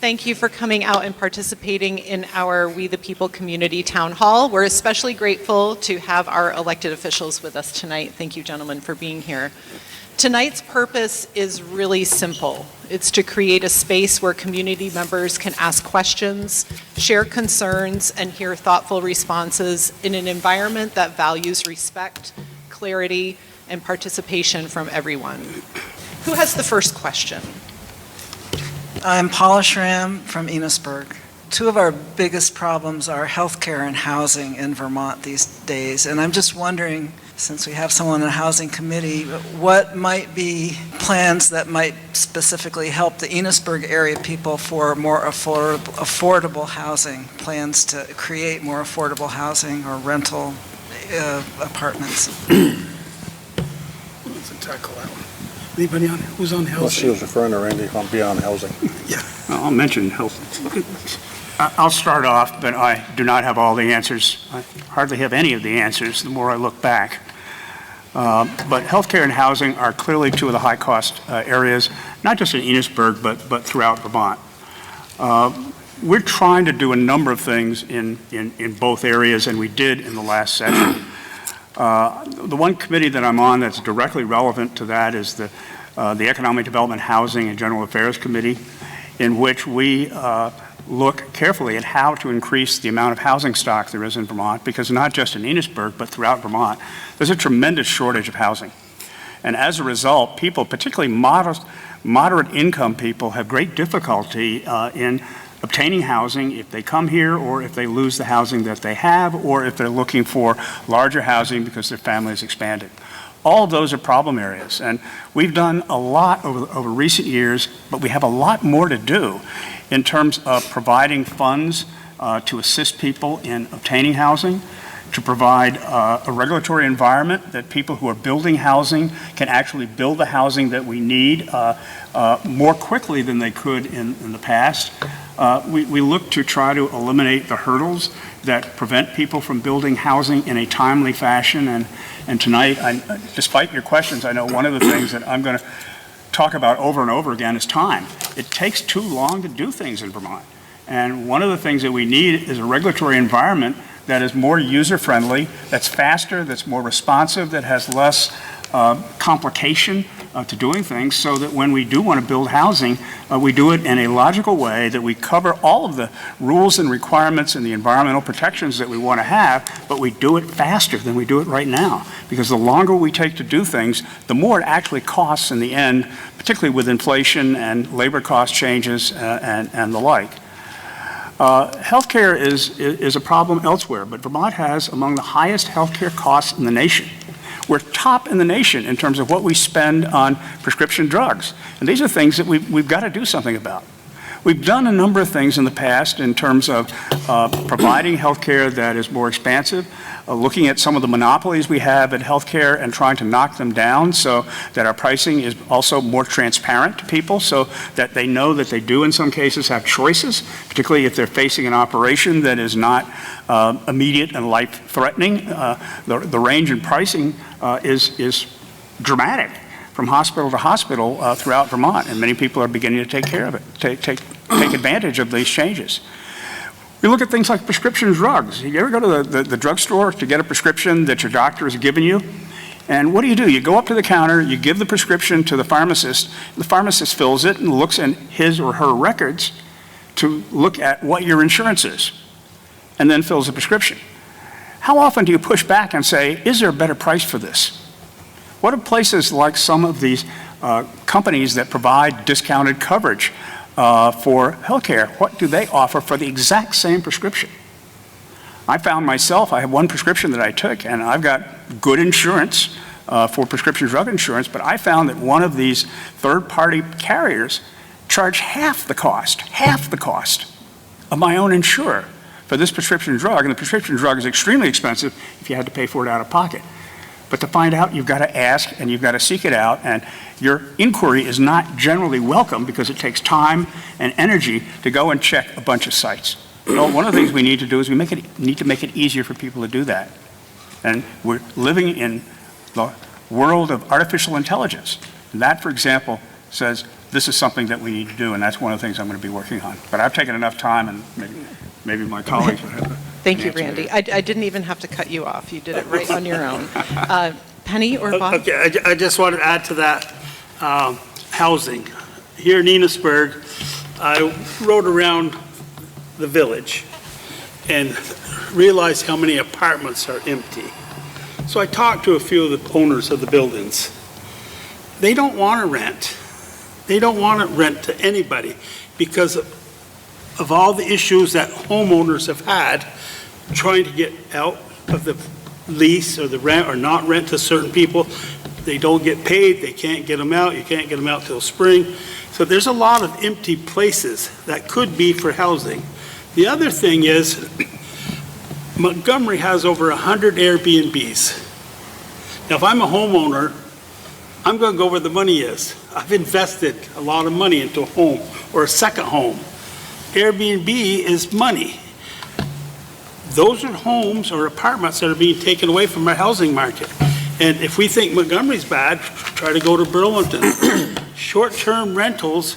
Thank you for coming out and participating in our We the People Community Town Hall. We're especially grateful to have our elected officials with us tonight. Thank you, gentlemen, for being here. Tonight's purpose is really simple. It's to create a space where community members can ask questions, share concerns, and hear thoughtful responses in an environment that values respect, clarity, and participation from everyone. Who has the first question? I'm Paula Schramm from Enosburg. Two of our biggest problems are healthcare and housing in Vermont these days, and I'm just wondering, since we have someone on the housing committee, what might be plans that might specifically help the Enosburg area people for more affordable housing, plans to create more affordable housing or rental apartments. Let's tackle that one. Anybody on, who's on housing? Well, she was referring to Randy on beyond housing. Yeah. I'll mention health. I'll start off, but I do not have all the answers. I hardly have any of the answers the more I look back. But healthcare and housing are clearly two of the high-cost areas, not just in Enosburg, but throughout Vermont. We're trying to do a number of things in both areas, and we did in the last session. The one committee that I'm on that's directly relevant to that is the Economic Development, Housing, and General Affairs Committee, in which we look carefully at how to increase the amount of housing stock there is in Vermont, because not just in Enosburg, but throughout Vermont, there's a tremendous shortage of housing. And as a result, people, particularly moderate income people, have great difficulty in obtaining housing if they come here, or if they lose the housing that they have, or if they're looking for larger housing because their family has expanded. All of those are problem areas, and we've done a lot over recent years, but we have a lot more to do in terms of providing funds to assist people in obtaining housing, to provide a regulatory environment that people who are building housing can actually build the housing that we need more quickly than they could in the past. We look to try to eliminate the hurdles that prevent people from building housing in a timely fashion. And tonight, despite your questions, I know one of the things that I'm going to talk about over and over again is time. It takes too long to do things in Vermont. And one of the things that we need is a regulatory environment that is more user-friendly, that's faster, that's more responsive, that has less complication to doing things, so that when we do want to build housing, we do it in a logical way, that we cover all of the rules and requirements and the environmental protections that we want to have, but we do it faster than we do it right now. Because the longer we take to do things, the more it actually costs in the end, particularly with inflation and labor cost changes and the like. Healthcare is a problem elsewhere, but Vermont has among the highest healthcare costs in the nation. We're top in the nation in terms of what we spend on prescription drugs. And these are things that we've got to do something about. We've done a number of things in the past in terms of providing healthcare that is more expansive, looking at some of the monopolies we have in healthcare and trying to knock them down so that our pricing is also more transparent to people, so that they know that they do in some cases have choices, particularly if they're facing an operation that is not immediate and life-threatening. The range in pricing is dramatic from hospital to hospital throughout Vermont, and many people are beginning to take care of it, take advantage of these changes. We look at things like prescription drugs. You ever go to the drugstore to get a prescription that your doctor has given you? And what do? You go up to the counter, you give the prescription to the pharmacist fills it and looks in his or her records to look at what your insurance is, and then fills the prescription. How often do you push back and say, is there a better price for this? What are places like some of these companies that provide discounted coverage for healthcare? What do they offer for the exact same prescription? I found myself, I have one prescription that I took, and I've got good insurance for prescription drug insurance, but I found that one of these third-party carriers charged half the cost of my own insurer for this prescription drug, and the prescription drug is extremely expensive if you had to pay for it out of pocket. But to find out, you've got to ask and you've got to seek it out, and your inquiry is not generally welcome because it takes time and energy to go and check a bunch of sites. Well, one of the things we need to do is we need to make it easier for people to do that. And we're living in the world of artificial intelligence. And that, for example, says this is something that we need to do, and that's one of the things I'm going to be working on. But I've taken enough time, and maybe my colleagues would have to. Thank you, Randy. I didn't even have to cut you off. You did it right on your own. Penny or Bob? Okay, I just want to add to that, housing. Here in Enosburg, I rode around the village and realized how many apartments are empty. So I talked to a few of the owners of the buildings. They don't want to rent. They don't want to rent to anybody because of all the issues that homeowners have had trying to get out of the lease or the rent or not rent to certain people. They don't get paid, they can't get them out, you can't get them out till spring. So there's a lot of empty places that could be for housing. The other thing is Montgomery has over 100 Airbnbs. Now, if I'm a homeowner, I'm going to go where the money is. I've invested a lot of money into a home or a second home. Airbnb is money. Those are homes or apartments that are being taken away from our housing market. And if we think Montgomery's bad, try to go to Burlington. Short-term rentals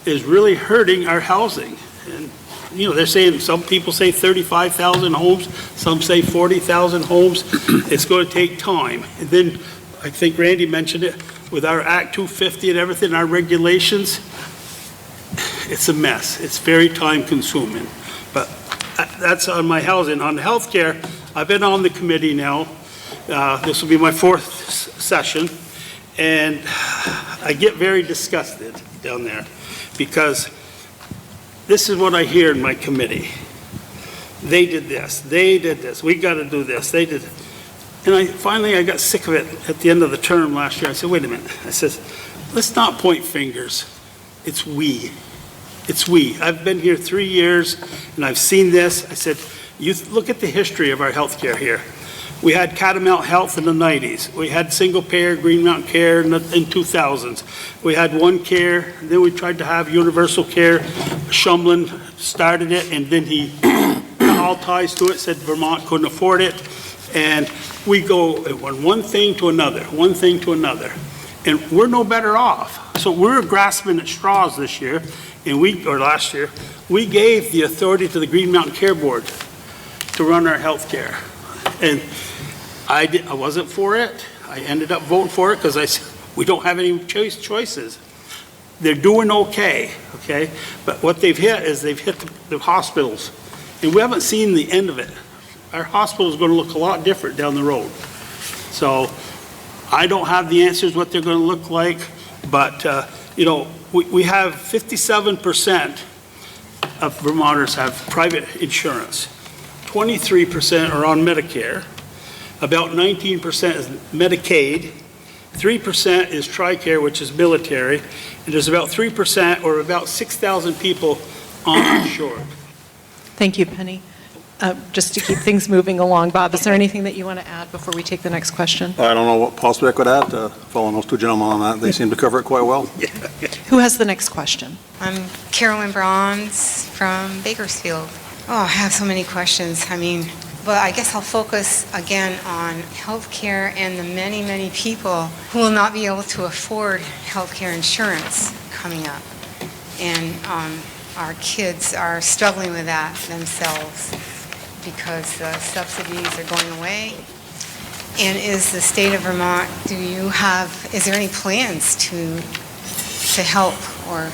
is really hurting our housing. And, you know, they're saying, some people say 35,000 homes, some say 40,000 homes. It's going to take time. And then, I think Randy mentioned it, with our Act 250 and everything, our regulations, it's a mess. It's very time-consuming. But that's on my housing. On healthcare, I've been on the committee now. This will be my fourth session, and I get very disgusted down there because this is what I hear in my committee. They did this, we got to do this, they did. And finally I got sick of it at the end of the term last year. I said, wait a minute. I said, let's not point fingers. It's we. It's we. I've been here 3 years, and I've seen this. I said, you look at the history of our healthcare here. We had Catamount Health in the 90s. We had single payer, Green Mountain Care in 2000s. We had One Care, then we tried to have universal care. Shumlin started it, and then he got all ties to it, said Vermont couldn't afford it. And we go one thing to another, one thing to another. And we're no better off. So we're grasping at straws this year, or last year. We gave the authority to the Green Mountain Care Board to run our health care. And I wasn't for it. I ended up voting for it because I said, we don't have any choices. They're doing okay. But what they've hit is they've hit the hospitals. And we haven't seen the end of it. Our hospital is going to look a lot different down the road. So I don't have the answers what they're going to look like, but you know, we have 57% of Vermonters have private insurance. 23% are on Medicare. About 19% is Medicaid. 3% is TRICARE, which is military. And there's about 3% or about 6,000 people uninsured. Thank you, Penny. Just to keep things moving along, Bob, is there anything that you want to add before we take the next question? I don't know what possibly I could add, following those two gentlemen on that. They seem to cover it quite well. Who has the next question? I'm Carolyn Bronze from Bakersfield. Oh, I have so many questions. But I guess I'll focus again on healthcare and the many, many people who will not be able to afford healthcare insurance coming up. And our kids are struggling with that themselves because the subsidies are going away. And is the state of Vermont, is there any plans to help or,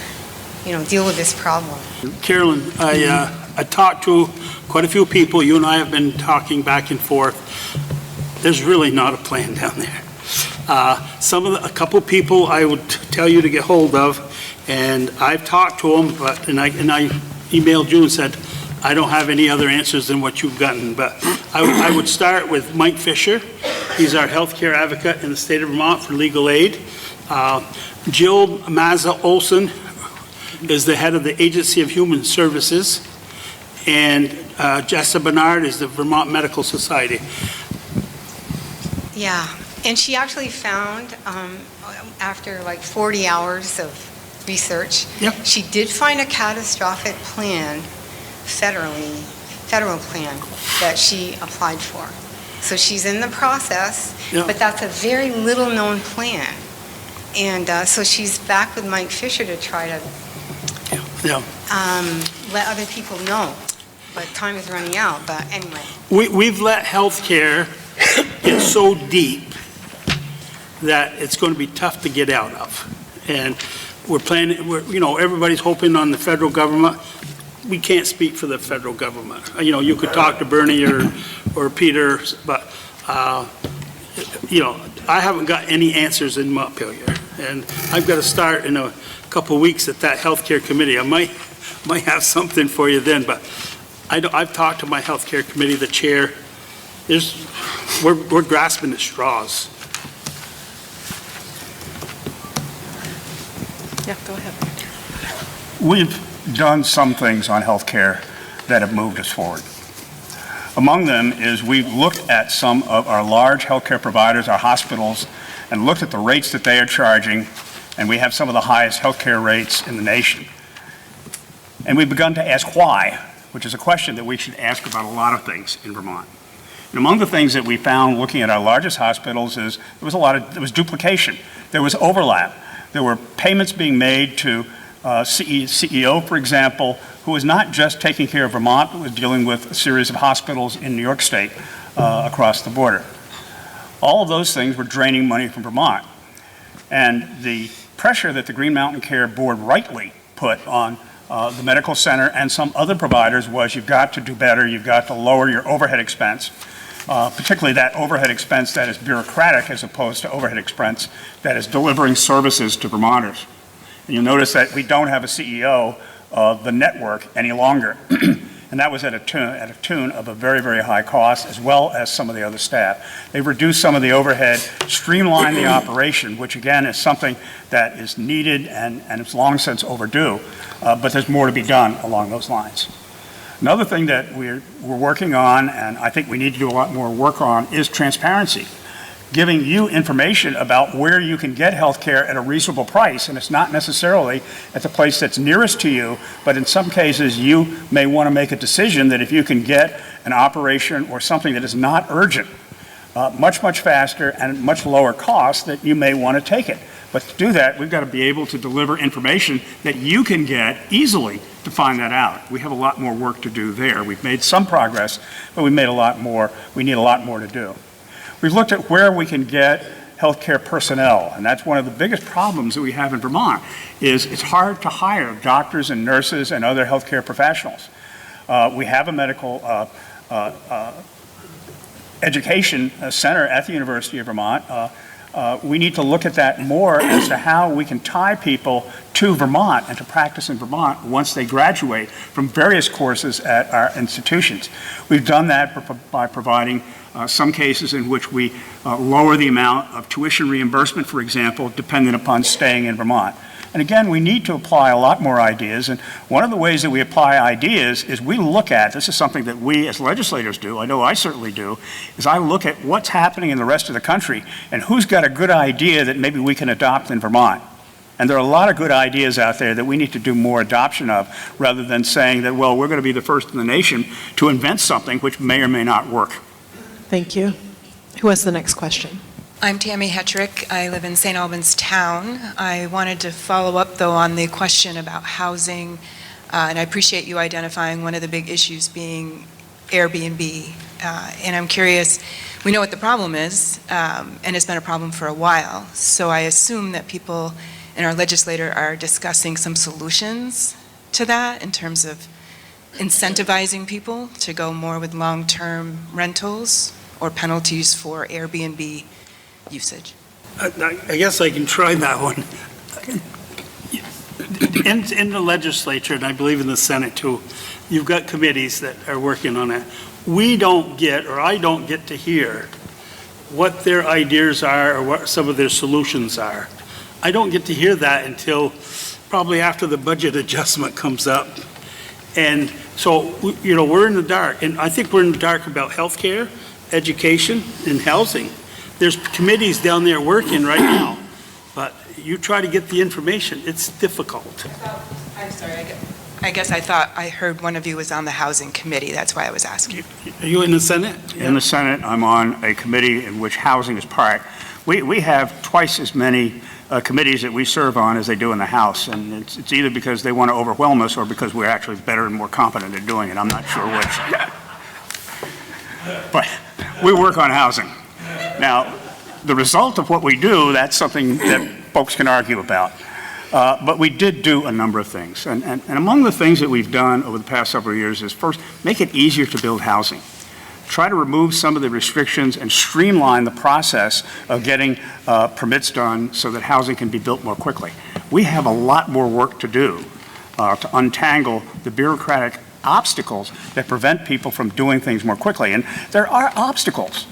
deal with this problem? Carolyn, I talked to quite a few people. You and I have been talking back and forth. There's really not a plan down there. A couple people I would tell you to get hold of, and I've talked to them, and I emailed you and said, I don't have any other answers than what you've gotten, but I would start with Mike Fisher. He's our healthcare advocate in the state of Vermont for legal aid. Jill Mazza Olson is the head of the Agency of Human Services, and Jessa Bernard is the Vermont Medical Society. Yeah, and she actually found, after like 40 hours of research, she did find a catastrophic plan, federal plan that she applied for. So she's in the process, but that's a very little known plan. And so she's back with Mike Fisher to try to Yeah. let other people know. But time is running out, but anyway. We've let healthcare get so deep that it's going to be tough to get out of. And we're planning, everybody's hoping on the federal government. We can't speak for the federal government. You could talk to Bernie or Peter, but, I haven't got any answers in Montpelier. And I've got to start in a couple of weeks at that healthcare committee. I might have something for you then, but I've talked to my healthcare committee, the chair. We're grasping at straws. Yeah, go ahead. We've done some things on healthcare that have moved us forward. Among them is we've looked at some of our large healthcare providers, our hospitals, and looked at the rates that they are charging, and we have some of the highest healthcare rates in the nation. And we've begun to ask why, which is a question that we should ask about a lot of things in Vermont. And among the things that we found looking at our largest hospitals is there was duplication, there was overlap. There were payments being made to CEO, for example, who was not just taking care of Vermont, but was dealing with a series of hospitals in New York State across the border. All of those things were draining money from Vermont. And the pressure that the Green Mountain Care Board rightly put on the medical center and some other providers was you've got to do better, you've got to lower your overhead expense, particularly that overhead expense that is bureaucratic as opposed to overhead expense that is delivering services to Vermonters. And you'll notice that we don't have a CEO of the network any longer. And that was at a tune of a very, very high cost, as well as some of the other staff. They've reduced some of the overhead, streamlined the operation, which again is something that is needed and it's long since overdue, but there's more to be done along those lines. Another thing that we're working on, and I think we need to do a lot more work on, is transparency. Giving you information about where you can get health care at a reasonable price, and it's not necessarily at the place that's nearest to you, but in some cases you may want to make a decision that if you can get an operation or something that is not urgent, much, much faster and much lower cost, that you may want to take it. But to do that, we've got to be able to deliver information that you can get easily to find that out. We have a lot more work to do there. We've made some progress, but we need a lot more to do. We've looked at where we can get healthcare personnel, and that's one of the biggest problems that we have in Vermont, is it's hard to hire doctors and nurses and other healthcare professionals. We have a medical education center at the University of Vermont. We need to look at that more as to how we can tie people to Vermont and to practice in Vermont once they graduate from various courses at our institutions. We've done that by providing some cases in which we lower the amount of tuition reimbursement, for example, dependent upon staying in Vermont. And again, we need to apply a lot more ideas, and one of the ways that we apply ideas is we look at, this is something that we as legislators do, I know I certainly do, is I look at what's happening in the rest of the country and who's got a good idea that maybe we can adopt in Vermont. And there are a lot of good ideas out there that we need to do more adoption of, rather than saying that, well, we're going to be the first in the nation to invent something which may or may not work. Thank you. Who has the next question? I'm Tammy Hetrick. I live in St. Albans town. I wanted to follow up, though, on the question about housing, and I appreciate you identifying one of the big issues being Airbnb. And I'm curious, we know what the problem is, and it's been a problem for a while, so I assume that people in our legislature are discussing some solutions to that in terms of incentivizing people to go more with long-term rentals or penalties for Airbnb usage. I guess I can try that one. In the legislature, and I believe in the Senate too, you've got committees that are working on it. I don't get to hear what their ideas are or what some of their solutions are. I don't get to hear that until probably after the budget adjustment comes up. And so, we're in the dark, and I think we're in the dark about healthcare, education, and housing. There's committees down there working right now, but you try to get the information, it's difficult. I'm sorry, I guess I thought I heard one of you was on the housing committee, that's why I was asking. Are you in the Senate? In the Senate, I'm on a committee in which housing is part. We have twice as many committees that we serve on as they do in the House. And it's either because they want to overwhelm us or because we're actually better and more competent at doing it. I'm not sure which. But we work on housing. Now, the result of what we do, that's something that folks can argue about. But we did do a number of things. And among the things that we've done over the past several years is, first, make it easier to build housing. Try to remove some of the restrictions and streamline the process of getting permits done so that housing can be built more quickly. We have a lot more work to do to untangle the bureaucratic obstacles that prevent people from doing things more quickly. And there are obstacles.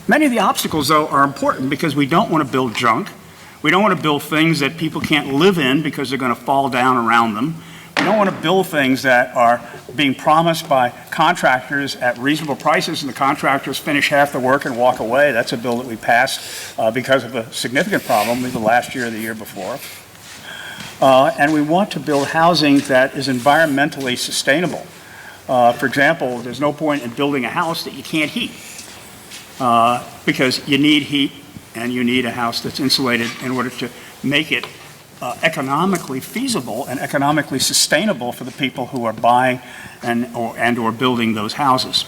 Many of the obstacles, though, are important because we don't want to build junk. We don't want to build things that people can't live in because they're going to fall down around them. We don't want to build things that are being promised by contractors at reasonable prices and the contractors finish half the work and walk away. That's a bill that we passed because of a significant problem either last year or the year before. And we want to build housing that is environmentally sustainable. For example, there's no point in building a house that you can't heat because you need heat and you need a house that's insulated in order to make it economically feasible and economically sustainable for the people who are buying or building those houses.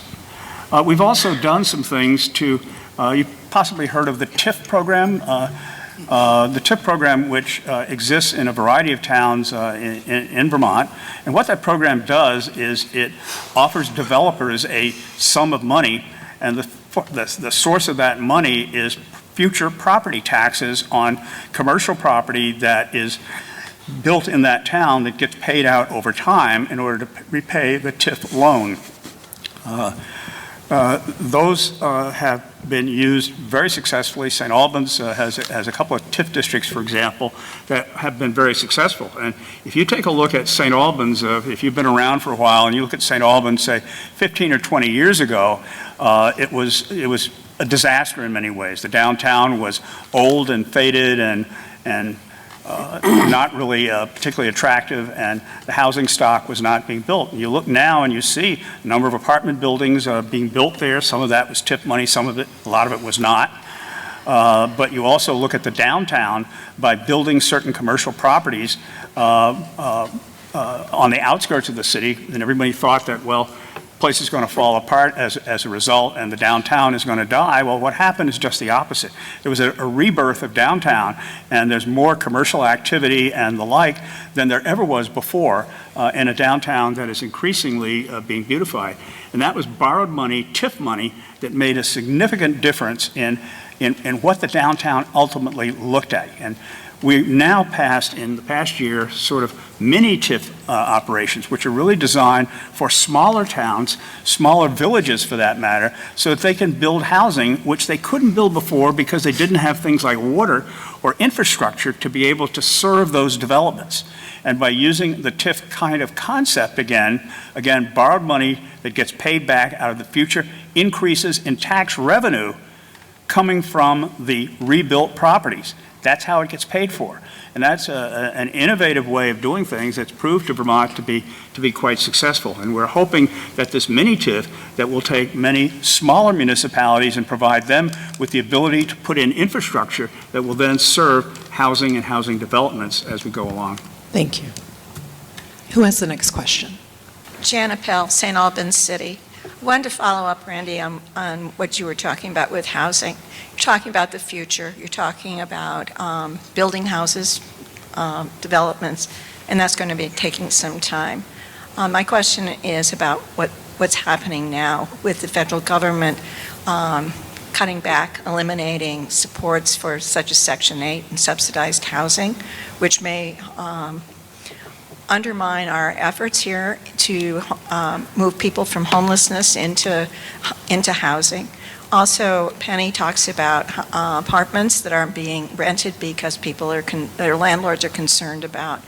We've also done some things to, you've possibly heard of the TIF program. The TIF program, which exists in a variety of towns in Vermont. And what that program does is it offers developers a sum of money, and the source of that money is future property taxes on commercial property that is built in that town that gets paid out over time in order to repay the TIF loan. Those have been used very successfully. St. Albans has a couple of TIF districts, for example, that have been very successful. And if you take a look at St. Albans, if you've been around for a while and you look at St. Albans, say 15 or 20 years ago, it was a disaster in many ways. The downtown was old and faded and not really particularly attractive, and the housing stock was not being built. And you look now and you see a number of apartment buildings being built there. Some of that was TIF money, a lot of it was not. But you also look at the downtown by building certain commercial properties on the outskirts of the city, and everybody thought that, well, place is going to fall apart as a result and the downtown is going to die. Well, what happened is just the opposite. There was a rebirth of downtown, and there's more commercial activity and the like than there ever was before in a downtown that is increasingly being beautified. And that was borrowed money, TIF money, that made a significant difference in what the downtown ultimately looked at. And we now passed, in the past year, sort of mini TIF operations, which are really designed for smaller towns, smaller villages for that matter, so that they can build housing, which they couldn't build before because they didn't have things like water or infrastructure to be able to serve those developments. And by using the TIF kind of concept again, borrowed money that gets paid back out of the future, increases in tax revenue coming from the rebuilt properties. That's how it gets paid for. And that's an innovative way of doing things that's proved to Vermont to be quite successful. And we're hoping that this mini TIF that will take many smaller municipalities and provide them with the ability to put in infrastructure that will then serve housing and housing developments as we go along. Thank you. Who has the next question? Jan Appel, St. Albans City. I wanted to follow up, Randy, on what you were talking about with housing. You're talking about the future. You're talking about building houses, developments, and that's going to be taking some time. My question is about what's happening now with the federal government cutting back, eliminating supports for such as Section 8 and subsidized housing, which may undermine our efforts here to move people from homelessness into housing. Also, Penny talks about apartments that aren't being rented because their landlords are concerned about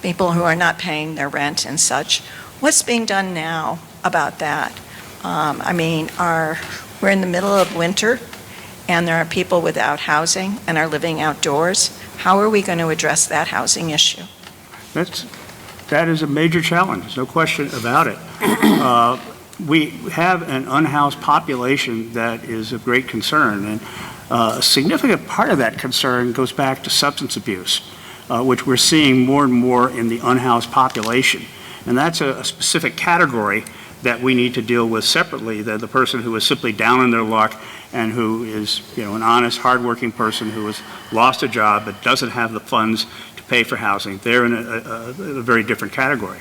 people who are not paying their rent and such. What's being done now about that? We're in the middle of winter, and there are people without housing and are living outdoors. How are we going to address that housing issue? That is a major challenge, there's no question about it. We have an unhoused population that is of great concern, and A significant part of that concern goes back to substance abuse, which we're seeing more and more in the unhoused population. And that's a specific category that we need to deal with separately, the person who is simply down in their luck and who is, an honest, hardworking person who has lost a job but doesn't have the funds to pay for housing. They're in a very different category.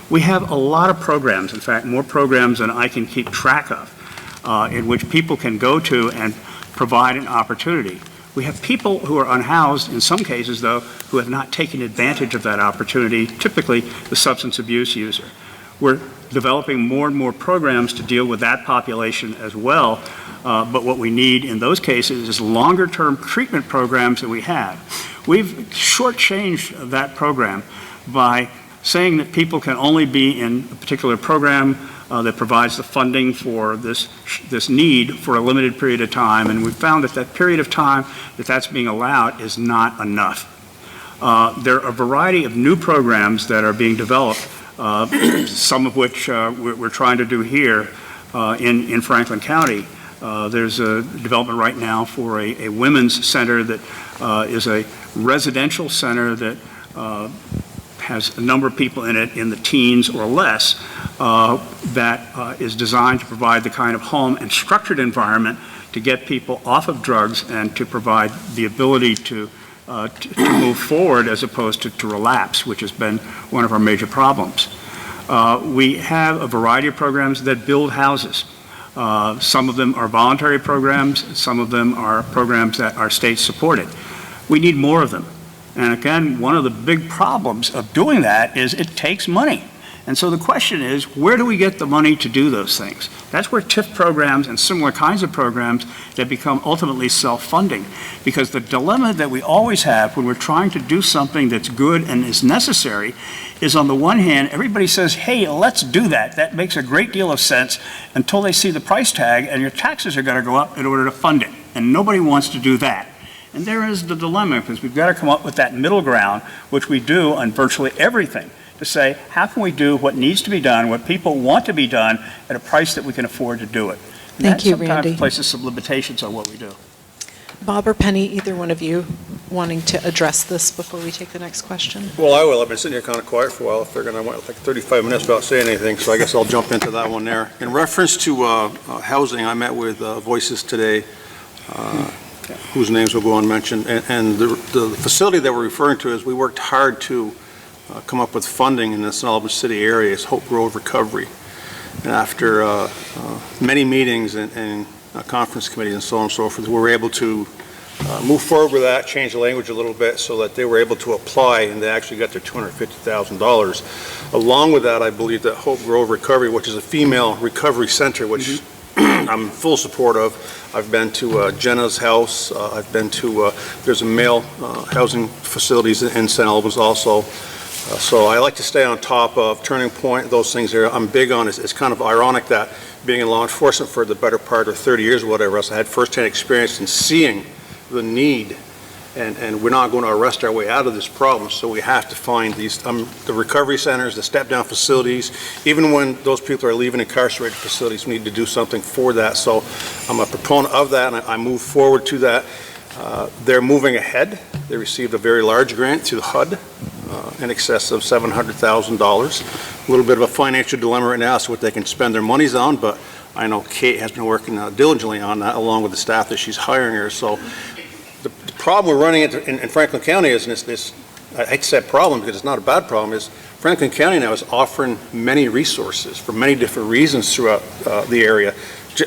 We have a lot of programs, in fact, more programs than I can keep track of, in which people can go to and provide an opportunity. We have people who are unhoused, in some cases, though, who have not taken advantage of that opportunity, typically the substance abuse user. We're developing more and more programs to deal with that population as well, but what we need in those cases is longer-term treatment programs that we have. We've shortchanged that program by saying that people can only be in a particular program that provides the funding for this need for a limited period of time, and we found that that period of time that's being allowed is not enough. There are a variety of new programs that are being developed, some of which we're trying to do here in Franklin County. There's a development right now for a women's center that is a residential center that has a number of people in it in the teens or less that is designed to provide the kind of home and structured environment to get people off of drugs and to provide the ability to move forward as opposed to relapse, which has been one of our major problems. We have a variety of programs that build houses. Some of them are voluntary programs, some of them are programs that are state supported. We need more of them. And again, one of the big problems of doing that is it takes money. And so the question is, where do we get the money to do those things? That's where TIF programs and similar kinds of programs that become ultimately self-funding. Because the dilemma that we always have when we're trying to do something that's good and is necessary is, on the one hand, everybody says, hey, let's do that. That makes a great deal of sense until they see the price tag and your taxes are going to go up in order to fund it. And nobody wants to do that. And there is the dilemma, because we've got to come up with that middle ground, which we do on virtually everything, to say, how can we do what needs to be done, what people want to be done, at a price that we can afford to do it? And Thank you, that sometimes Randy. places some limitations on what we do. Bob or Penny, either one of you wanting to address this before we take the next question? Well, I will. I've been sitting here kind of quiet for a while. I figured I went like 35 minutes without saying anything, so I guess I'll jump into that one there. In reference to housing, I met with Voices today, whose names will go unmentioned, and the facility that we're referring to is we worked hard to come up with funding in the St. Albans City area. It's Hope Grove Recovery. And after many meetings and conference committees and so on and so forth, we were able to move forward with that, change the language a little bit so that they were able to apply, and they actually got their $250,000. Along with that, I believe that Hope Grove Recovery, which is a female recovery center, which I'm in full support of. I've been to Jenna's house. I've been to, there's a male housing facilities in St. Albans also. So I like to stay on top of Turning Point, those things there. I'm big on it. It's kind of ironic that being in law enforcement for the better part of 30 years or whatever else, I had firsthand experience in seeing the need, and we're not going to arrest our way out of this problem, so we have to find these, the recovery centers, the step-down facilities. Even when those people are leaving incarcerated facilities, we need to do something for that. So I'm a proponent of that, and I move forward to that. They're moving ahead. They received a very large grant through HUD, in excess of $700,000. A little bit of a financial dilemma right now as to what they can spend their monies on, but I know Kate has been working diligently on that along with the staff that she's hiring here. So the problem we're running into in Franklin County is this, I hate to say problem because it's not a bad problem, is Franklin County now is offering many resources for many different reasons throughout the area.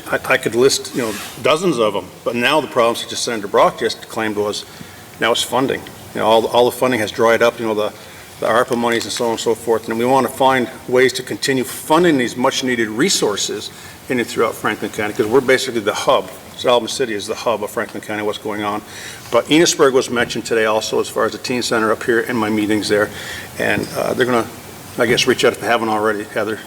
I could list, dozens of them, but now the problem, such as Senator Brock just claimed, was now it's funding. All the funding has dried up, the ARPA monies and so on and so forth, and we want to find ways to continue funding these much-needed resources in and throughout Franklin County, because we're basically the hub. St. Albans City is the hub of Franklin County, what's going on. But Enosburg was mentioned today also as far as the teen center up here in my meetings there, and they're going to, I guess, reach out if they haven't already, Heather.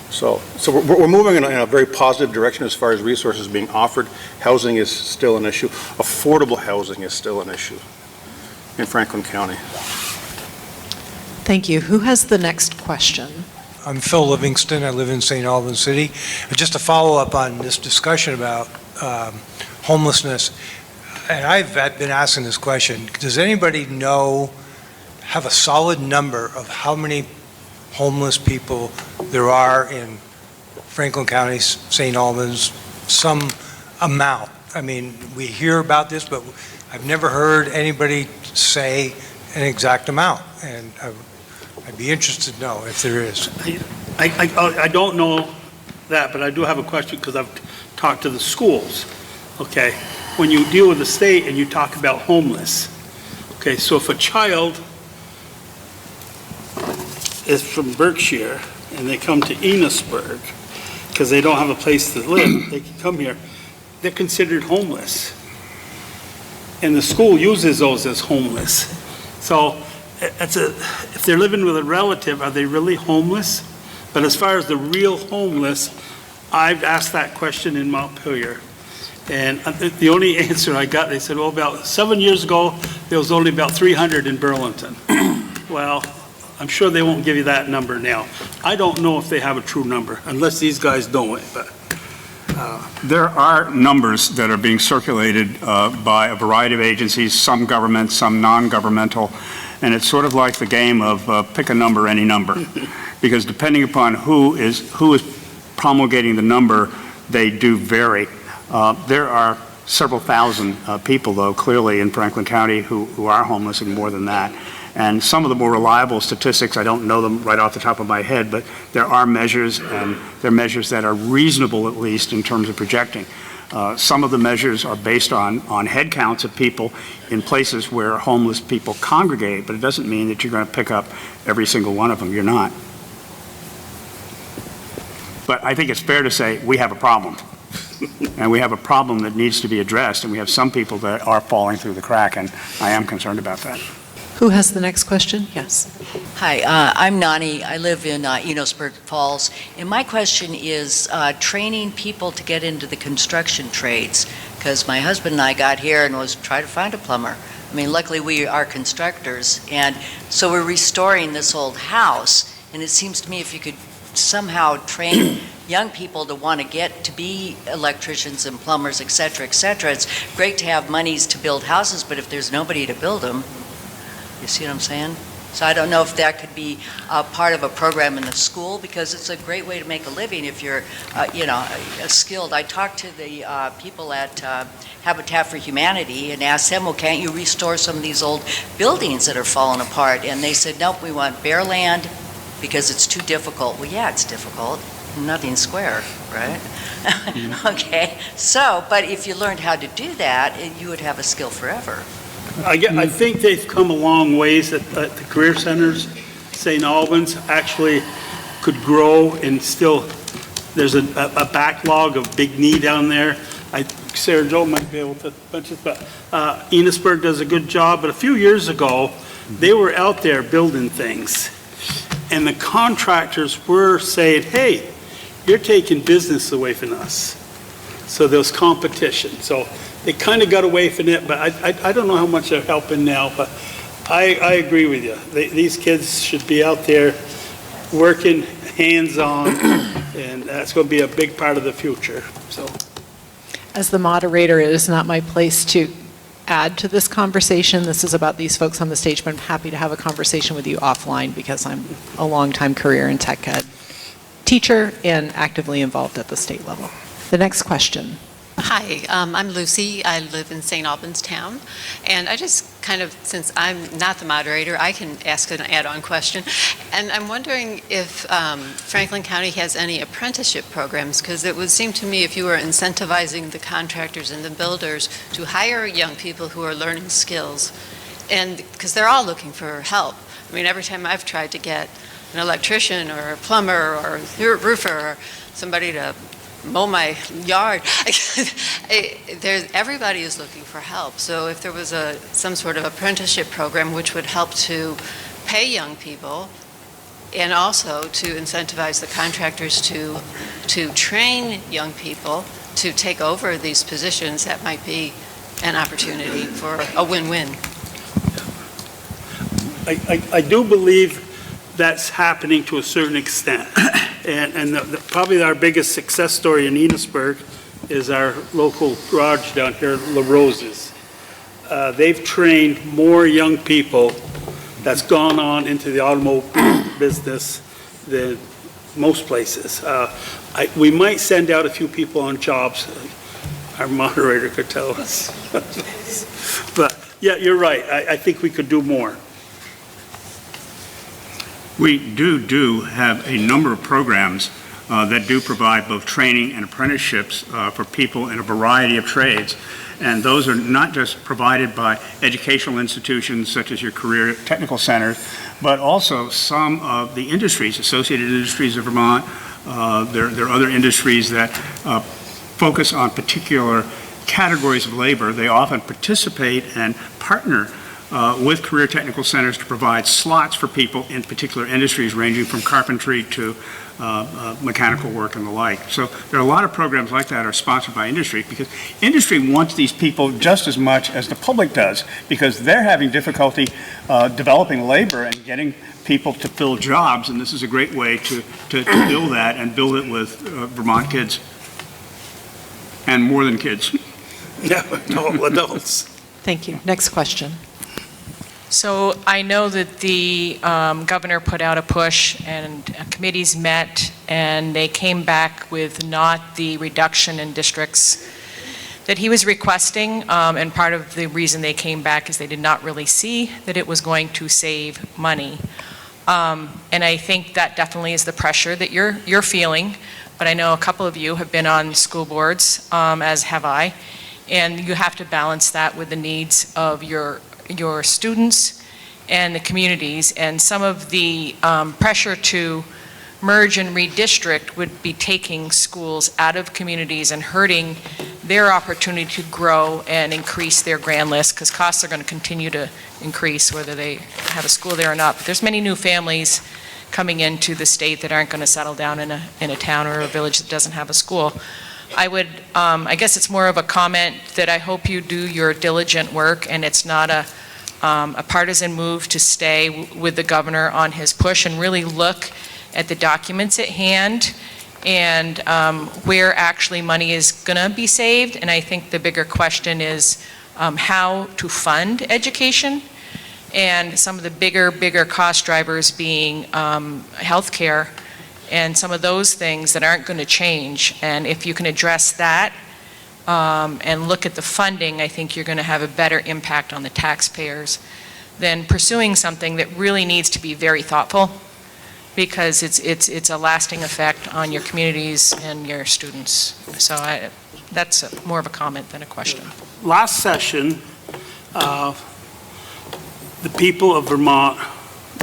So we're moving in a very positive direction as far as resources being offered. Housing is still an issue. Affordable housing is still an issue in Franklin County. Thank you. Who has the next question? I'm Phil Livingston. I live in St. Albans City. Just to follow up on this discussion about homelessness, and I've been asking this question, does anybody have a solid number of how many homeless people there are in Franklin County, St. Albans, some amount? I mean, we hear about this, but I've never heard anybody say an exact amount, and I'd be interested to know if there is. I don't know that, but I do have a question because I've talked to the schools. Okay, when you deal with the state and you talk about homeless, okay, so if a child is from Berkshire and they come to Enosburg because they don't have a place to live, they can come here, they're considered homeless. And the school uses those as homeless. So if they're living with a relative, are they really homeless? But as far as the real homeless, I've asked that question in Montpelier. And the only answer I got, they said, well, about 7 years ago, there was only about 300 in Burlington. Well, I'm sure they won't give you that number now. I don't know if they have a true number, unless these guys know it, but. There are numbers that are being circulated by a variety of agencies, some government, some non-governmental, and it's sort of like the game of pick a number, any number, because depending upon who is promulgating the number, they do vary. There are several thousand people, though, clearly in Franklin County who are homeless, and more than that. And some of the more reliable statistics, I don't know them right off the top of my head, but there are measures, and they're measures that are reasonable, at least, in terms of projecting. Some of the measures are based on head counts of people in places where homeless people congregate, but it doesn't mean that you're going to pick up every single one of them. You're not. But I think it's fair to say we have a problem. And we have a problem that needs to be addressed, and we have some people that are falling through the crack, and I am concerned about that. Who has the next question? Yes. Hi, I'm Nani. I live in Enosburg Falls, and my question is training people to get into the construction trades, because my husband and I got here and was trying to find a plumber. I mean, luckily we are constructors, and so we're restoring this old house, and it seems to me if you could somehow train young people to want to get to be electricians and plumbers, et cetera, it's great to have monies to build houses, but if there's nobody to build them, you see what I'm saying? So I don't know if that could be part of a program in the school, because it's a great way to make a living if you're, skilled. I talked to the people at Habitat for Humanity and asked them, well, can't you restore some of these old buildings that are falling apart? And they said, nope, we want bare land because it's too difficult. Well, yeah, it's difficult. Nothing's square, right? Okay, so, but if you learned how to do that, you would have a skill forever. I think they've come a long ways at the career centers. St. Albans actually could grow, and still there's a backlog of big need down there. Sarah Jo might be able to mention it, but Enosburg does a good job. But a few years ago, they were out there building things, and the contractors were saying, hey, you're taking business away from us. So there was competition. So they kind of got away from it, but I don't know how much they're helping now, but I agree with you. These kids should be out there working hands-on, and that's going to be a big part of the future. So, As the moderator, it is not my place to add to this conversation. This is about these folks on the stage, but I'm happy to have a conversation with you offline because I'm a longtime career in tech ed teacher and actively involved at the state level. The next question. Hi, I'm Lucy. I live in St. Albans town, and I just kind of, since I'm not the moderator, I can ask an add-on question. And I'm wondering if Franklin County has any apprenticeship programs, because it would seem to me if you were incentivizing the contractors and the builders to hire young people who are learning skills, and because they're all looking for help. I mean, every time I've tried to get an electrician or a plumber or a roofer or somebody to mow my yard, everybody is looking for help. So if there was some sort of apprenticeship program which would help to pay young people and also to incentivize the contractors to train young people to take over these positions, that might be an opportunity for a win-win. I do believe that's happening to a certain extent. And probably our biggest success story in Enosburg is our local garage down here, La Rose's. they've trained more young people that's gone on into the automobile business than most places. We might send out a few people on jobs. Our moderator could tell us. But yeah, you're right. I think we could do more. We do have a number of programs that do provide both training and apprenticeships for people in a variety of trades. And those are not just provided by educational institutions such as your career technical centers, but also some of the industries, associated industries of Vermont. There are other industries that focus on particular categories of labor. They often participate and partner with career technical centers to provide slots for people in particular industries ranging from carpentry to mechanical work and the like. So there are a lot of programs like that are sponsored by industry because industry wants these people just as much as the public does because they're having difficulty developing labor and getting people to fill jobs, and this is a great way to build that and build it with Vermont kids and more than kids. Yeah, all adults. Thank you. Next question. So I know that the governor put out a push and committees met and they came back with not the reduction in districts that he was requesting, and part of the reason they came back is they did not really see that it was going to save money. And I think that definitely is the pressure that you're feeling, but I know a couple of you have been on school boards, as have I, and you have to balance that with the needs of your students and the communities, and some of the pressure to merge and redistrict would be taking schools out of communities and hurting their opportunity to grow and increase their grand list, because costs are going to continue to increase whether they have a school there or not. But there's many new families coming into the state that aren't going to settle down in a town or a village that doesn't have a school. I guess it's more of a comment that I hope you do your diligent work, and it's not a partisan move to stay with the governor on his push and really look at the documents at hand and where actually money is going to be saved. And I think the bigger question is how to fund education, and some of the bigger cost drivers being healthcare and some of those things that aren't going to change. And if you can address that and look at the funding, I think you're going to have a better impact on the taxpayers than pursuing something that really needs to be very thoughtful, because it's a lasting effect on your communities and your students. So that's more of a comment than a question. Last session, the people of Vermont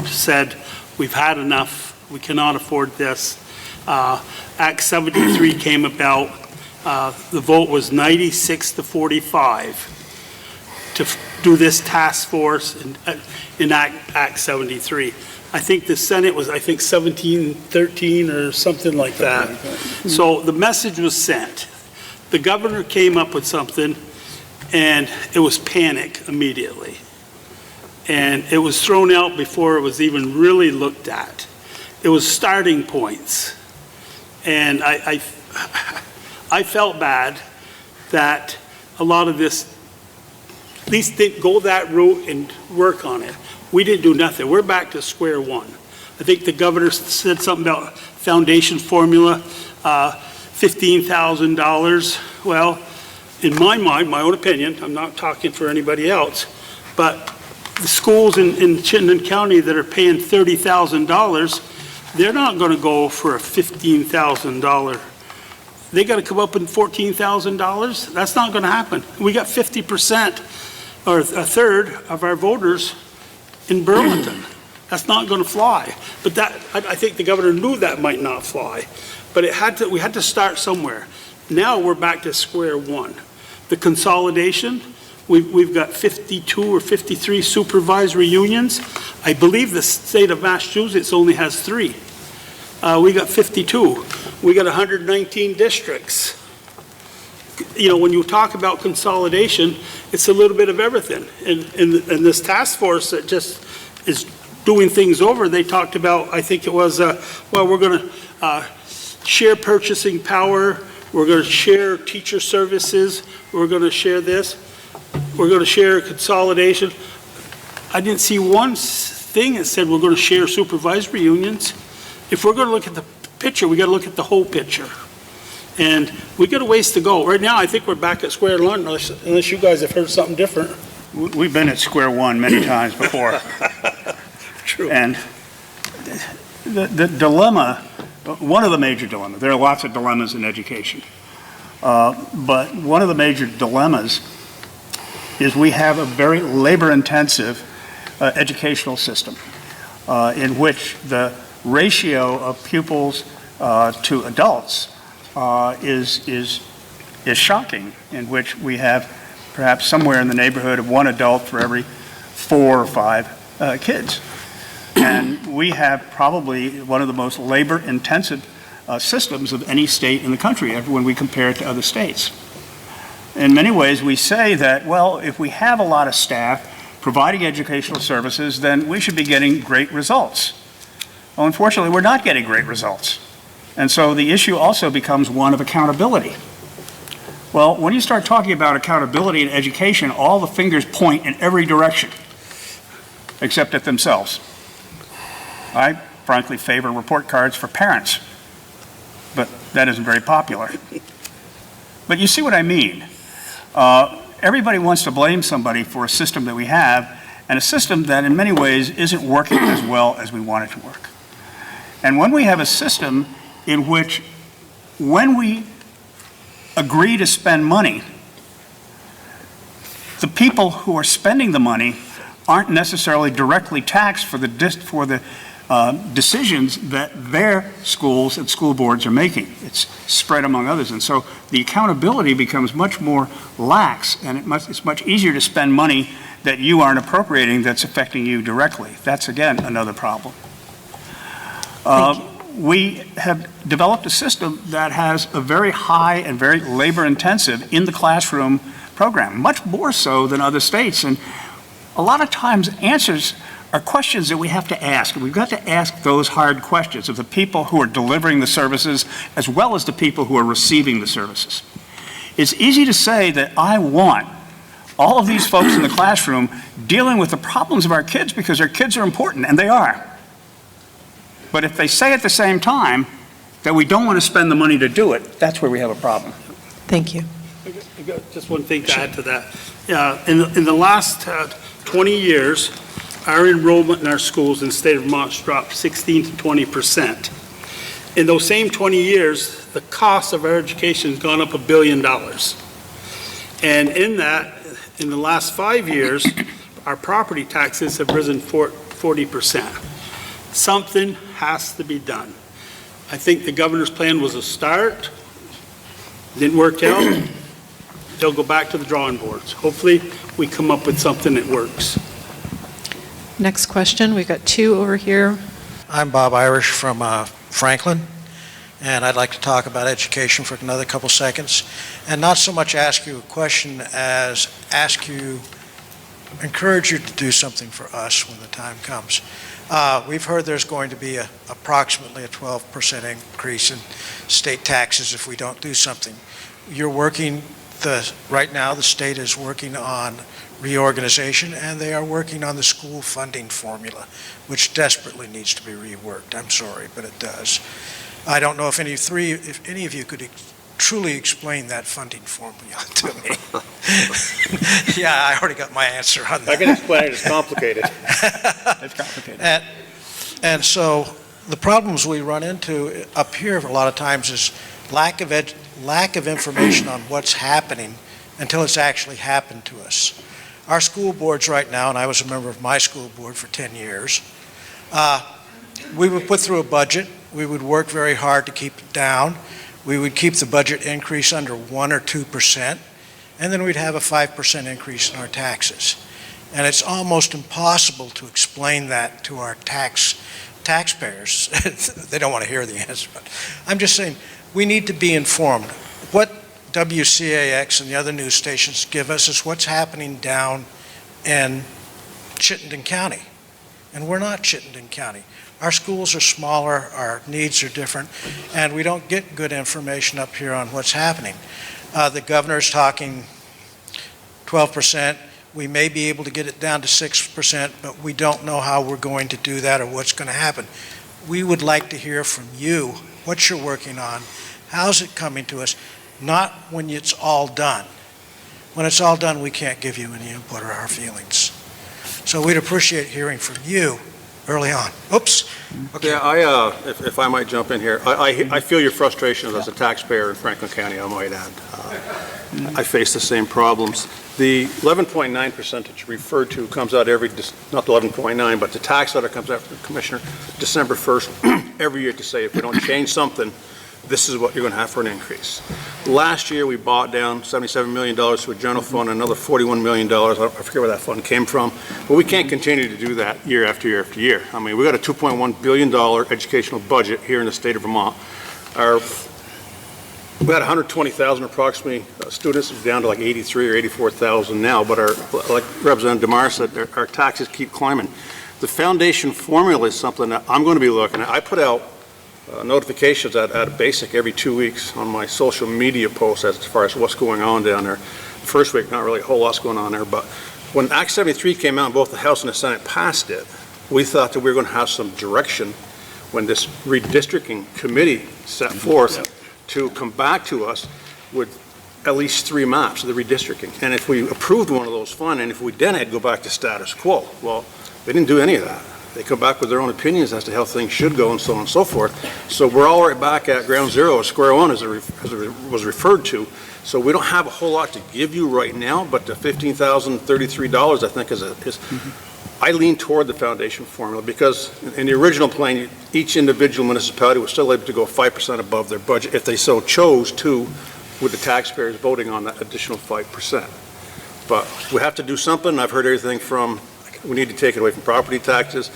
said, we've had enough, we cannot afford this. Act 73 came about. The vote was 96 to 45 to do this task force and enact Act 73. I think the Senate was, 17-13 or something like that. So the message was sent. The governor came up with something, and it was panic immediately. And it was thrown out before it was even really looked at. It was starting points. And I felt bad that a lot of this, at least didn't go that route and work on it. We didn't do nothing. We're back to square one. I think the governor said something about foundation formula, $15,000. Well, in my mind, my own opinion, I'm not talking for anybody else, but the schools in Chittenden County that are paying $30,000, they're not going to go for a $15,000. They got to come up with $14,000. That's not going to happen. We got 50% or a third of our voters in Burlington. That's not going to fly. But that, I think the governor knew that might not fly. But we had to start somewhere. Now we're back to square one. The consolidation, we've got 52 or 53 supervisory unions. I believe the state of Massachusetts only has 3. We got 52. We got 119 districts. You know, when you talk about consolidation, it's a little bit of everything. And this task force that just is doing things over, they talked about, I think it was, well, we're going to share purchasing power. We're going to share teacher services. We're going to share this. we're going to share consolidation. I didn't see one thing that said we're going to share supervisory unions. If we're going to look at the picture, we got to look at the whole picture. And we got a ways to go. Right now, I think we're back at square one, unless you guys have heard something different. We've been at square one many times before. True. And the dilemma, one of the major dilemmas, there are lots of dilemmas in education, but one of the major dilemmas is we have a very labor-intensive educational system in which the ratio of pupils to adults is shocking, in which we have perhaps somewhere in the neighborhood of one adult for every 4 or 5 kids. And we have probably one of the most labor-intensive systems of any state in the country when we compare it to other states. In many ways, we say that, well, if we have a lot of staff providing educational services, then we should be getting great results. Well, unfortunately, we're not getting great results. And so the issue also becomes one of accountability. Well, when you start talking about accountability in education, all the fingers point in every direction, except at themselves. I frankly favor report cards for parents, but that isn't very popular. But you see what I mean. Everybody wants to blame somebody for a system that we have, and a system that in many ways isn't working as well as we want it to work. And when we have a system in which, when we agree to spend money, the people who are spending the money aren't necessarily directly taxed for the decisions that their schools and school boards are making. It's spread among others. And so the accountability becomes much more lax, and it's much easier to spend money that you aren't appropriating that's affecting you directly. That's, again, another problem. We have developed a system that has a very high and very labor-intensive in-the-classroom program, much more so than other states. And a lot of times answers are questions that we have to ask. And we've got to ask those hard questions of the people who are delivering the services as well as the people who are receiving the services. It's easy to say that I want all of these folks in the classroom dealing with the problems of our kids because our kids are important, and they are. But if they say at the same time that we don't want to spend the money to do it, that's where we have a problem. Thank you. I got just one thing to add to that. In the last 20 years, our enrollment in our schools in the state of Vermont has dropped 16 to 20%. In those same 20 years, the cost of our education has gone up $1 billion. And in that, in the last 5 years, our property taxes have risen 40%. Something has to be done. I think the governor's plan was a start. Didn't work out. They'll go back to the drawing boards. Hopefully, we come up with something that works. Next question. We've got 2 over here. I'm Bob Irish from Franklin, and I'd like to talk about education for another couple seconds, and not so much ask you a question as encourage you to do something for us when the time comes. We've heard there's going to be approximately a 12% increase in state taxes if we don't do something. You're working, right now the state is working on reorganization, and they are working on the school funding formula, which desperately needs to be reworked. I'm sorry, but it does. I don't know if any of you could truly explain that funding formula to me. Yeah, I already got my answer on that. I can explain it. It's complicated. It's complicated. And so the problems we run into up here a lot of times is lack of information on what's happening until it's actually happened to us. Our school boards right now, and I was a member of my school board for 10 years, we would put through a budget. We would work very hard to keep it down. We would keep the budget increase under 1 or 2%, and then we'd have a 5% increase in our taxes. And it's almost impossible to explain that to our taxpayers. They don't want to hear the answer, but I'm just saying we need to be informed. What WCAX and the other news stations give us is what's happening down in Chittenden County. And we're not Chittenden County. Our schools are smaller, our needs are different, and we don't get good information up here on what's happening. The governor's talking 12%. We may be able to get it down to 6%, but we don't know how we're going to do that or what's going to happen. We would like to hear from you what you're working on. How's it coming to us? Not when it's all done. When it's all done, we can't give you any input or our feelings. So we'd appreciate hearing from you early on. Oops. Okay. Yeah, if I might jump in here, I feel your frustrations as a taxpayer in Franklin County, I might add. I face the same problems. The 11.9% that you referred to comes out not the 11.9, but the tax letter comes out from the commissioner December 1st every year to say if we don't change something, this is what you're going to have for an increase. Last year, we bought down $77 million to a general fund, another $41 million. I forget where that fund came from. But we can't continue to do that year after year after year. I mean, we got a $2.1 billion educational budget here in the state of Vermont. We had 120,000 approximately students, down to like 83 or 84,000 now, but like Representative Demar said, our taxes keep climbing. The foundation formula is something that I'm going to be looking at. I put out notifications at Basic every 2 weeks on my social media posts as far as what's going on down there. First week, not really a whole lot's going on there, but when Act 73 came out, both the House and the Senate passed it, we thought that we were going to have some direction when this redistricting committee set forth to come back to us with at least 3 maps of the redistricting. And if we approved one of those, fine, and if we didn't, it'd go back to status quo. Well, they didn't do any of that. They come back with their own opinions as to how things should go and so on and so forth. So we're all right back at ground zero, square one, as it was referred to. So we don't have a whole lot to give you right now, but the $15,033, I think, I lean toward the foundation formula because in the original plan, each individual municipality was still able to go 5% above their budget if they so chose to, with the taxpayers voting on that additional 5%. But we have to do something. I've heard everything from we need to take it away from property taxes.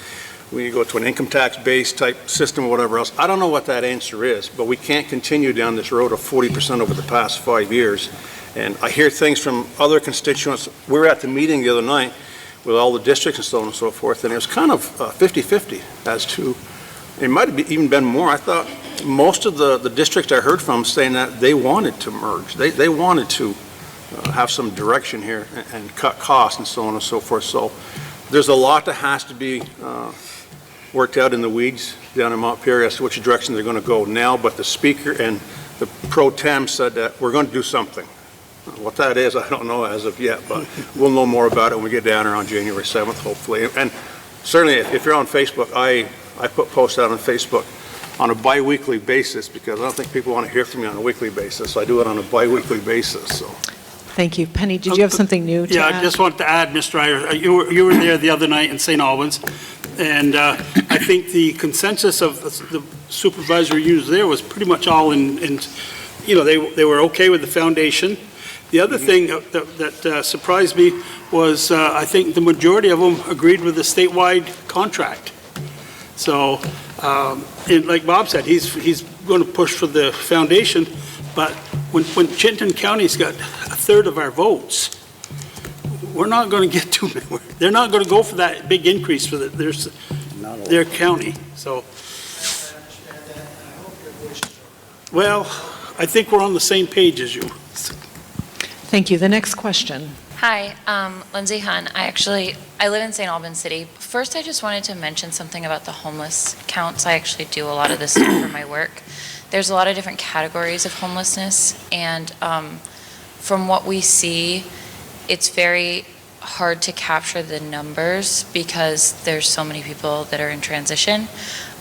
We need to go to an income tax-based type system or whatever else. I don't know what that answer is, but we can't continue down this road of 40% over the past 5 years. And I hear things from other constituents. We were at the meeting the other night with all the districts and so on and so forth, and it was kind of 50-50 as to, it might have even been more. I thought most of the districts I heard from saying that they wanted to merge. They wanted to have some direction here and cut costs and so on and so forth. So there's a lot that has to be worked out in the weeds down in Montpelier as to which direction they're going to go now, but the speaker and the pro tem said that we're going to do something. What that is, I don't know as of yet, but we'll know more about it when we get down there on January 7th, hopefully. And certainly, if you're on Facebook, I put posts out on Facebook on a bi-weekly basis because I don't think people want to hear from me on a weekly basis. So I do it on a bi-weekly basis. So. Thank you. Penny, did you have something new to add? I just wanted to add, Mr. Iyer, you were there the other night in St. Albans, and I think the consensus of the supervisory units there was pretty much all in they were okay with the foundation. The other thing that surprised me was I think the majority of them agreed with the statewide contract. So, like Bob said, he's going to push for the foundation, but when Chittenden County's got a third of our votes, we're not going to get too many. They're not going to go for that big increase for their county. So, well, I think we're on the same page as you. Thank you. The next question. Hi, Lindsay Hunn. I live in St. Albans City. First, I just wanted to mention something about the homeless counts. I actually do a lot of this stuff for my work. There's a lot of different categories of homelessness, and from what we see, it's very hard to capture the numbers because there's so many people that are in transition.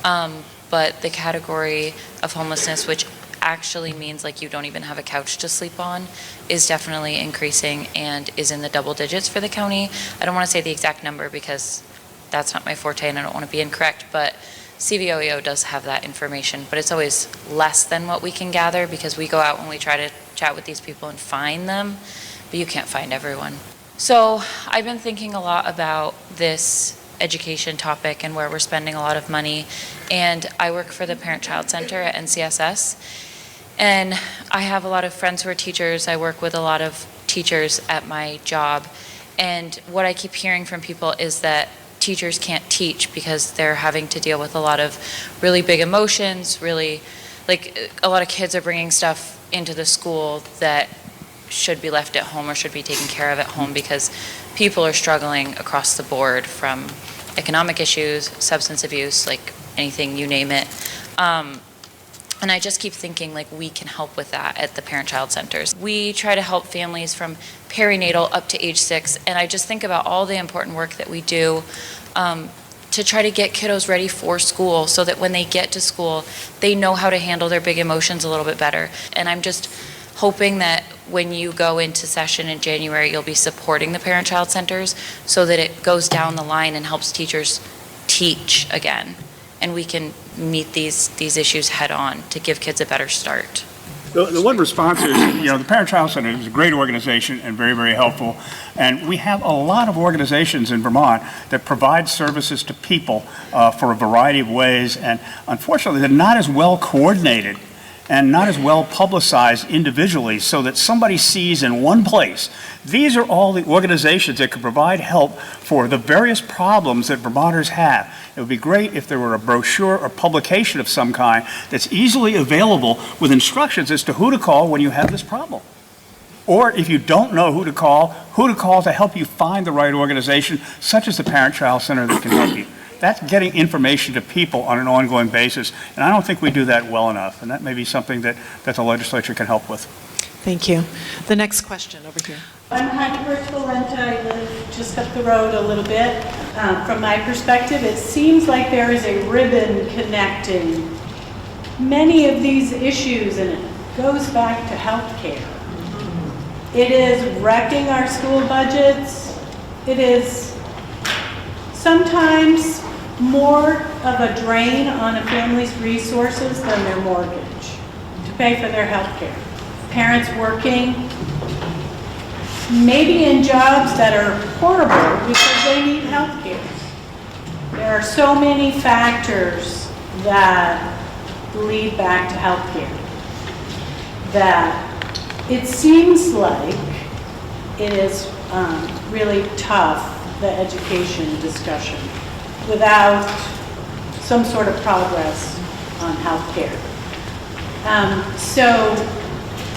But the category of homelessness, which actually means like you don't even have a couch to sleep on, is definitely increasing and is in the double digits for the county. I don't want to say the exact number because that's not my forte and I don't want to be incorrect, but CVOEO does have that information, but it's always less than what we can gather because we go out and we try to chat with these people and find them, but you can't find everyone. So I've been thinking a lot about this education topic and where we're spending a lot of money, and I work for the Parent-Child Center at NCSS. And I have a lot of friends who are teachers. I work with a lot of teachers at my job. And what I keep hearing from people is that teachers can't teach because they're having to deal with a lot of really big emotions, really, like a lot of kids are bringing stuff into the school that should be left at home or should be taken care of at home, because people are struggling across the board, from economic issues, substance abuse, like anything, you name it. And I just keep thinking, like, we can help with that at the parent-child centers. We try to help families from perinatal up to age 6, and I just think about all the important work that we do to try to get kiddos ready for school, so that when they get to school, they know how to handle their big emotions a little bit better. And I'm just hoping that when you go into session in January, you'll be supporting the parent-child centers so that it goes down the line and helps teachers teach again. And we can meet these issues head-on to give kids a better start. The one response is, the Parent-Child Center is a great organization and very, very helpful. And we have a lot of organizations in Vermont that provide services to people for a variety of ways. And unfortunately, they're not as well coordinated and not as well publicized individually, so that somebody sees in one place. These are all the organizations that can provide help for the various problems that Vermonters have. It would be great if there were a brochure or publication of some kind that's easily available with instructions as to who to call when you have this problem. Or if you don't know who to call to help you find the right organization, such as the Parent-Child Center, that can help you. That's getting information to people on an ongoing basis, and I don't think we do that well enough, and that may be something that the legislature can help with. Thank you. The next question over here. I'm Heidi Valenta. I live just up the road a little bit. From my perspective, it seems like there is a ribbon connecting many of these issues, and it goes back to health care. It is wrecking our school budgets. It is sometimes more of a drain on a family's resources than their mortgage to pay for their health care. Parents working maybe in jobs that are horrible because they need health care. There are so many factors that lead back to health care that it seems like it is really tough, the education discussion, without some sort of progress on health care. So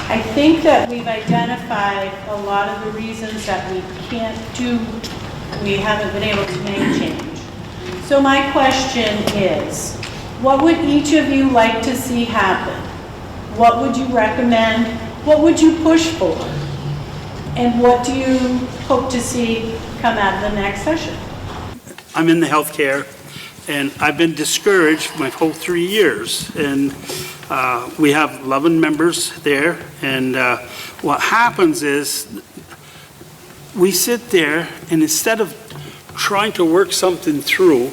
I think that we've identified a lot of the reasons that we haven't been able to make change. So my question is, what would each of you like to see happen? What would you recommend? What would you push for? And what do you hope to see come out of the next session? I'm in the healthcare, and I've been discouraged my whole 3 years. And we have 11 members there, and what happens is we sit there, and instead of trying to work something through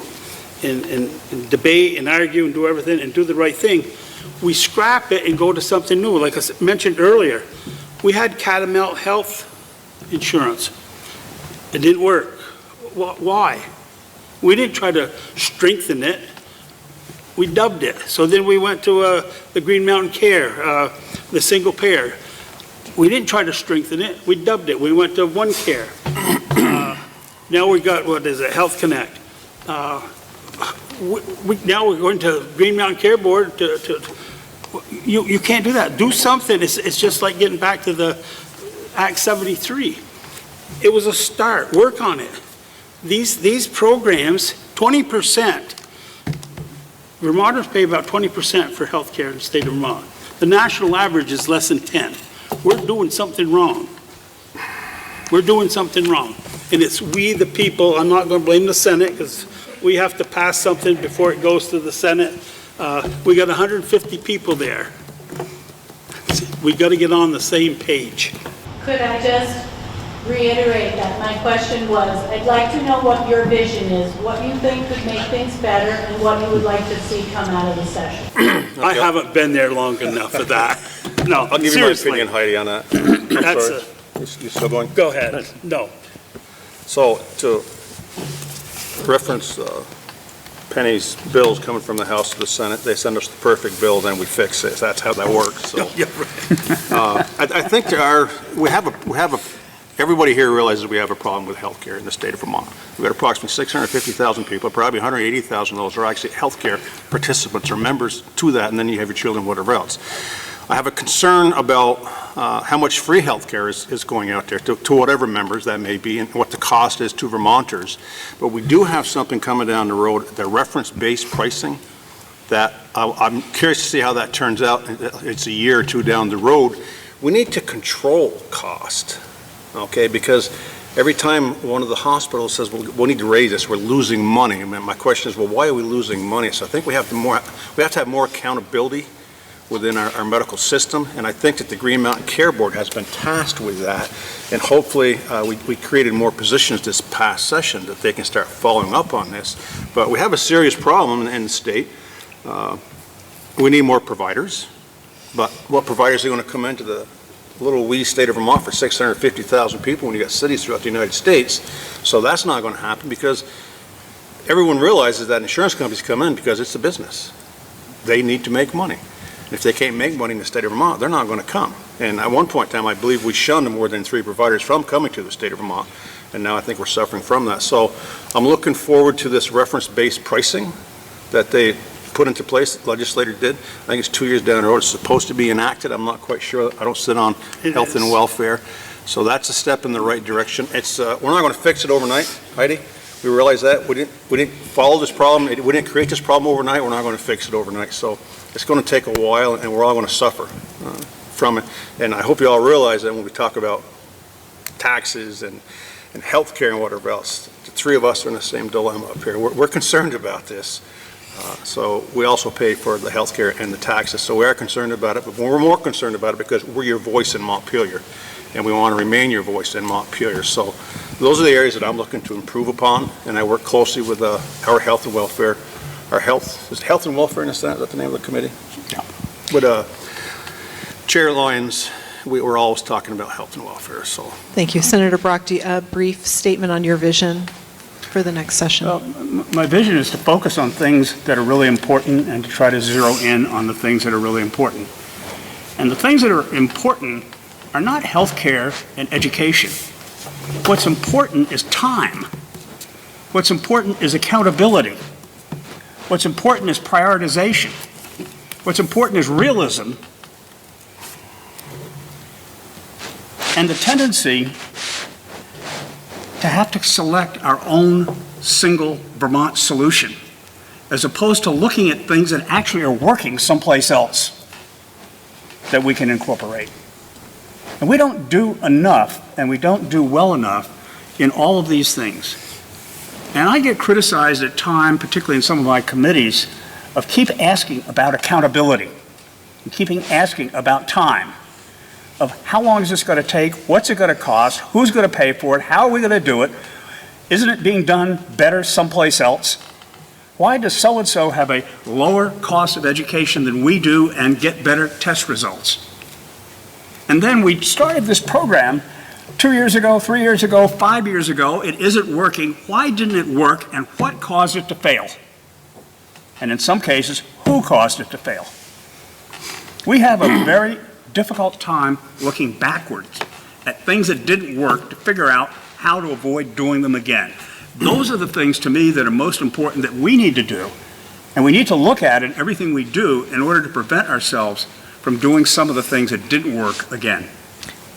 and debate and argue and do everything and do the right thing, we scrap it and go to something new. Like I mentioned earlier, we had Catamount Health Insurance. It didn't work. Why? We didn't try to strengthen it. We dubbed it. So then we went to the Green Mountain Care, the single payer. We didn't try to strengthen it. We dubbed it. We went to One Care. Now we got, Health Connect. Now we're going to Green Mountain Care Board. You can't do that. Do something. It's just like getting back to the Act 73. It was a start. Work on it. These programs, 20%. Vermonters pay about 20% for health care in the state of Vermont. The national average is less than 10. We're doing something wrong. We're doing something wrong. And it's we, the people. I'm not going to blame the Senate, because we have to pass something before it goes to the Senate. We got 150 people there. We got to get on the same page. Could I just reiterate that my question was, I'd like to know what your vision is, what you think could make things better, and what you would like to see come out of the session. I haven't been there long enough for that. No, I'll give seriously. you my opinion, Heidi, on that. I'm sorry. You still going? Go ahead. No. So to reference Penny's bills coming from the House to the Senate, they send us the perfect bill, then we fix it. That's how that works. So Yeah, right. I think everybody here realizes we have a problem with healthcare in the state of Vermont. We've got approximately 650,000 people, probably 180,000 of those are actually healthcare participants or members to that, and then you have your children, whatever else. I have a concern about how much free health care is going out there to whatever members that may be and what the cost is to Vermonters. But we do have something coming down the road, the reference-based pricing, that I'm curious to see how that turns out. It's a year or two down the road. We need to control cost, okay? Because every time one of the hospitals says, well, we need to raise this, we're losing money. I mean, my question is, well, why are we losing money? So I think we have to have more accountability within our medical system, and I think that the Green Mountain Care Board has been tasked with that, and hopefully we created more positions this past session that they can start following up on this. But we have a serious problem in the state. We need more providers, but what providers are going to come into the little wee state of Vermont for 650,000 people when you got cities throughout the United States? So that's not going to happen, because everyone realizes that insurance companies come in because it's a business. They need to make money. If they can't make money in the state of Vermont, they're not going to come. And at one point in time, I believe we shunned more than 3 providers from coming to the state of Vermont, and now I think we're suffering from that. So I'm looking forward to this reference-based pricing that they put into place, the legislator did. I think it's 2 years down the road. It's supposed to be enacted. I'm not quite sure. I don't sit on health and welfare. So that's a step in the right direction. It's we're not going to fix it overnight, Heidi. We realize that. We didn't follow this problem. We didn't create this problem overnight. We're not going to fix it overnight. So it's going to take a while, and we're all going to suffer from it. And I hope you all realize that when we talk about taxes and health care and whatever else, the 3 of us are in the same dilemma up here. We're concerned about this. So we also pay for the health care and the taxes. So we are concerned about it, but we're more concerned about it because we're your voice in Montpelier, and we want to remain your voice in Montpelier. So those are the areas that I'm looking to improve upon, and I work closely with our health and welfare. Is health and welfare in the Senate? Is that the name of the committee? Yeah. With Chair Lyons, we're always talking about health and welfare. So Thank you. Senator Brock, a brief statement on your vision for the next session. Well, my vision is to focus on things that are really important and to try to zero in on the things that are really important. And the things that are important are not health care and education. What's important is time. What's important is accountability. What's important is prioritization. What's important is realism. And the tendency to have to select our own single Vermont solution, as opposed to looking at things that actually are working someplace else that we can incorporate. And we don't do enough, and we don't do well enough in all of these things. And I get criticized at times, particularly in some of my committees, of keep asking about accountability, and keeping asking about time, of how long is this going to take, what's it going to cost, who's going to pay for it, how are we going to do it, isn't it being done better someplace else? Why does so-and-so have a lower cost of education than we do and get better test results? And then we started this program 2 years ago, 3 years ago, 5 years ago. It isn't working. Why didn't it work, and what caused it to fail? And in some cases, who caused it to fail? We have a very difficult time looking backwards at things that didn't work to figure out how to avoid doing them again. Those are the things to me that are most important that we need to do, and we need to look at in everything we do in order to prevent ourselves from doing some of the things that didn't work again.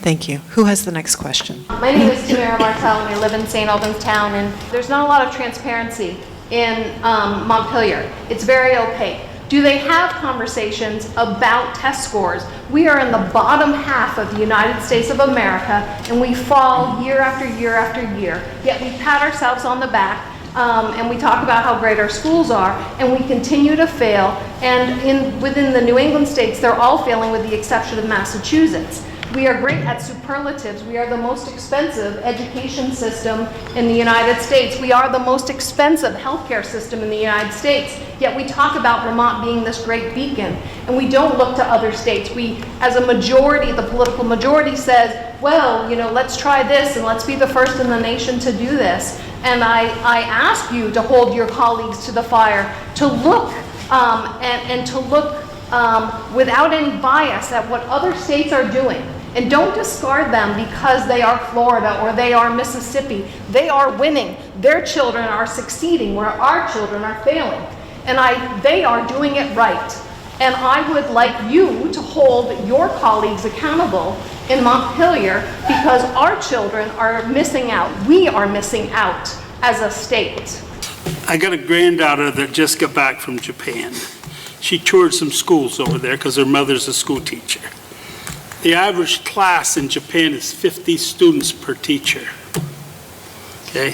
Thank you. Who has the next question? My name is Demar, and I live in St. Albans Town, and there's not a lot of transparency in Montpelier. It's very opaque. Do they have conversations about test scores? We are in the bottom half of the United States of America, and we fall year after year after year. Yet we pat ourselves on the back, and we talk about how great our schools are, and we continue to fail. And within the New England states, they're all failing with the exception of Massachusetts. We are great at superlatives. We are the most expensive education system in the United States. We are the most expensive healthcare system in the United States. Yet we talk about Vermont being this great beacon, and we don't look to other states. We, as a majority, the political majority says, well, you know, let's try this and let's be the first in the nation to do this. And I ask you to hold your colleagues to the fire, to look and to look without any bias at what other states are doing. And don't discard them because they are Florida or they are Mississippi. They are winning. Their children are succeeding where our children are failing. And they are doing it right. And I would like you to hold your colleagues accountable in Montpelier because our children are missing out. We are missing out as a state. I got a granddaughter that just got back from Japan. She toured some schools over there because her mother's a school teacher. The average class in Japan is 50 students per teacher. Okay?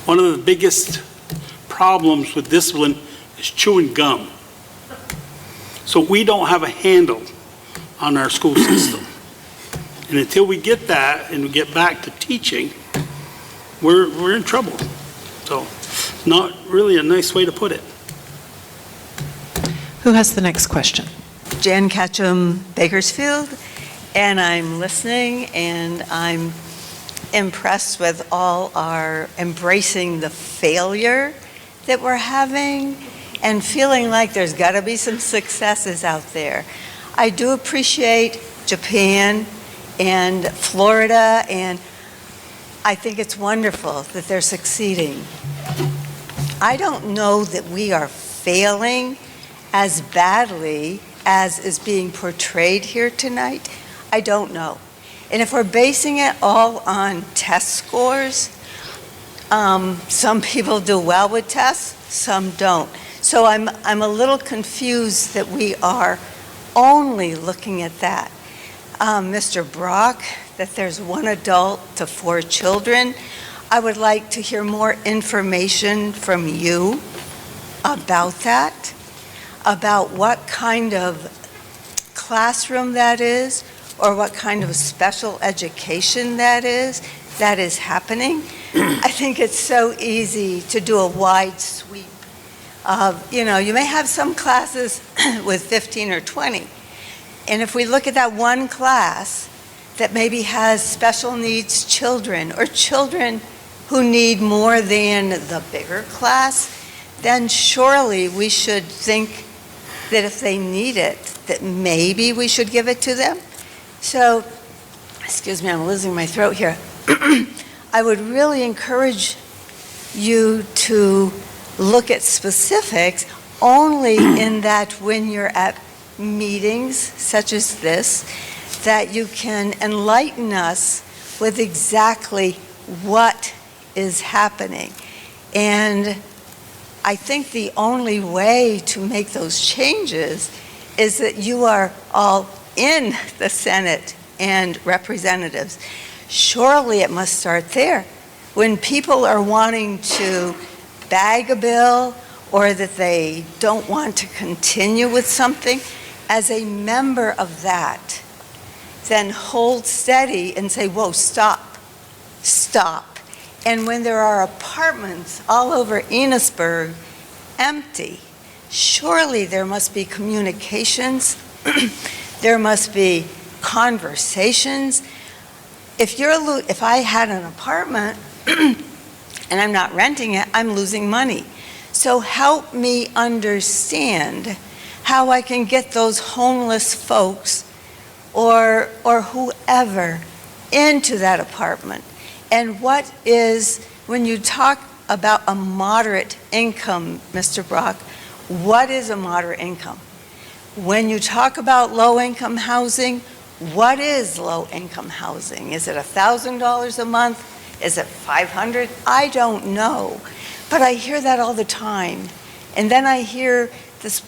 One of the biggest problems with discipline is chewing gum. So we don't have a handle on our school system. And until we get that and we get back to teaching, we're in trouble. So not really a nice way to put it. Who has the next question? Jan Ketchum, Bakersfield, and I'm listening and I'm impressed with all our embracing the failure that we're having and feeling like there's got to be some successes out there. I do appreciate Japan and Florida, and I think it's wonderful that they're succeeding. I don't know that we are failing as badly as is being portrayed here tonight. I don't know. And if we're basing it all on test scores, some people do well with tests, some don't. So I'm a little confused that we are only looking at that. Mr. Brock, that there's 1 adult to 4 children. I would like to hear more information from you about that, about what kind of classroom that is, or what kind of special education that is happening. I think it's so easy to do a wide sweep of, you may have some classes with 15 or 20. And if we look at that one class that maybe has special needs children or children who need more than the bigger class, then surely we should think that if they need it, that maybe we should give it to them. So, excuse me, I'm losing my throat here. I would really encourage you to look at specifics only in that when you're at meetings such as this, that you can enlighten us with exactly what is happening. And I think the only way to make those changes is that you are all in the Senate and representatives. Surely it must start there. When people are wanting to bag a bill or that they don't want to continue with something, as a member of that, then hold steady and say, whoa, stop, stop. And when there are apartments all over Enosburg empty, surely there must be communications, there must be conversations. If I had an apartment and I'm not renting it, I'm losing money. So help me understand how I can get those homeless folks or whoever into that apartment. And what is, when you talk about a moderate income, Mr. Brock, what is a moderate income? When you talk about low-income housing, what is low-income housing? Is it $1,000 a month? Is it $500? I don't know. But I hear that all the time. And then I hear this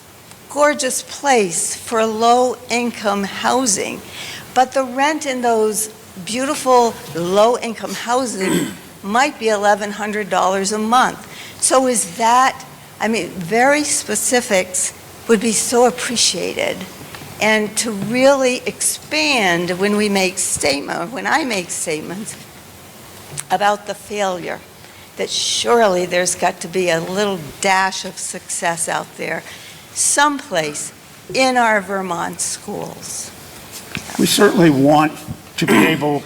gorgeous place for low-income housing. But the rent in those beautiful low-income housing might be $1,100 a month. So is that, very specifics would be so appreciated. And to really expand when I make statements about the failure, that surely there's got to be a little dash of success out there someplace in our Vermont schools. We certainly want to be able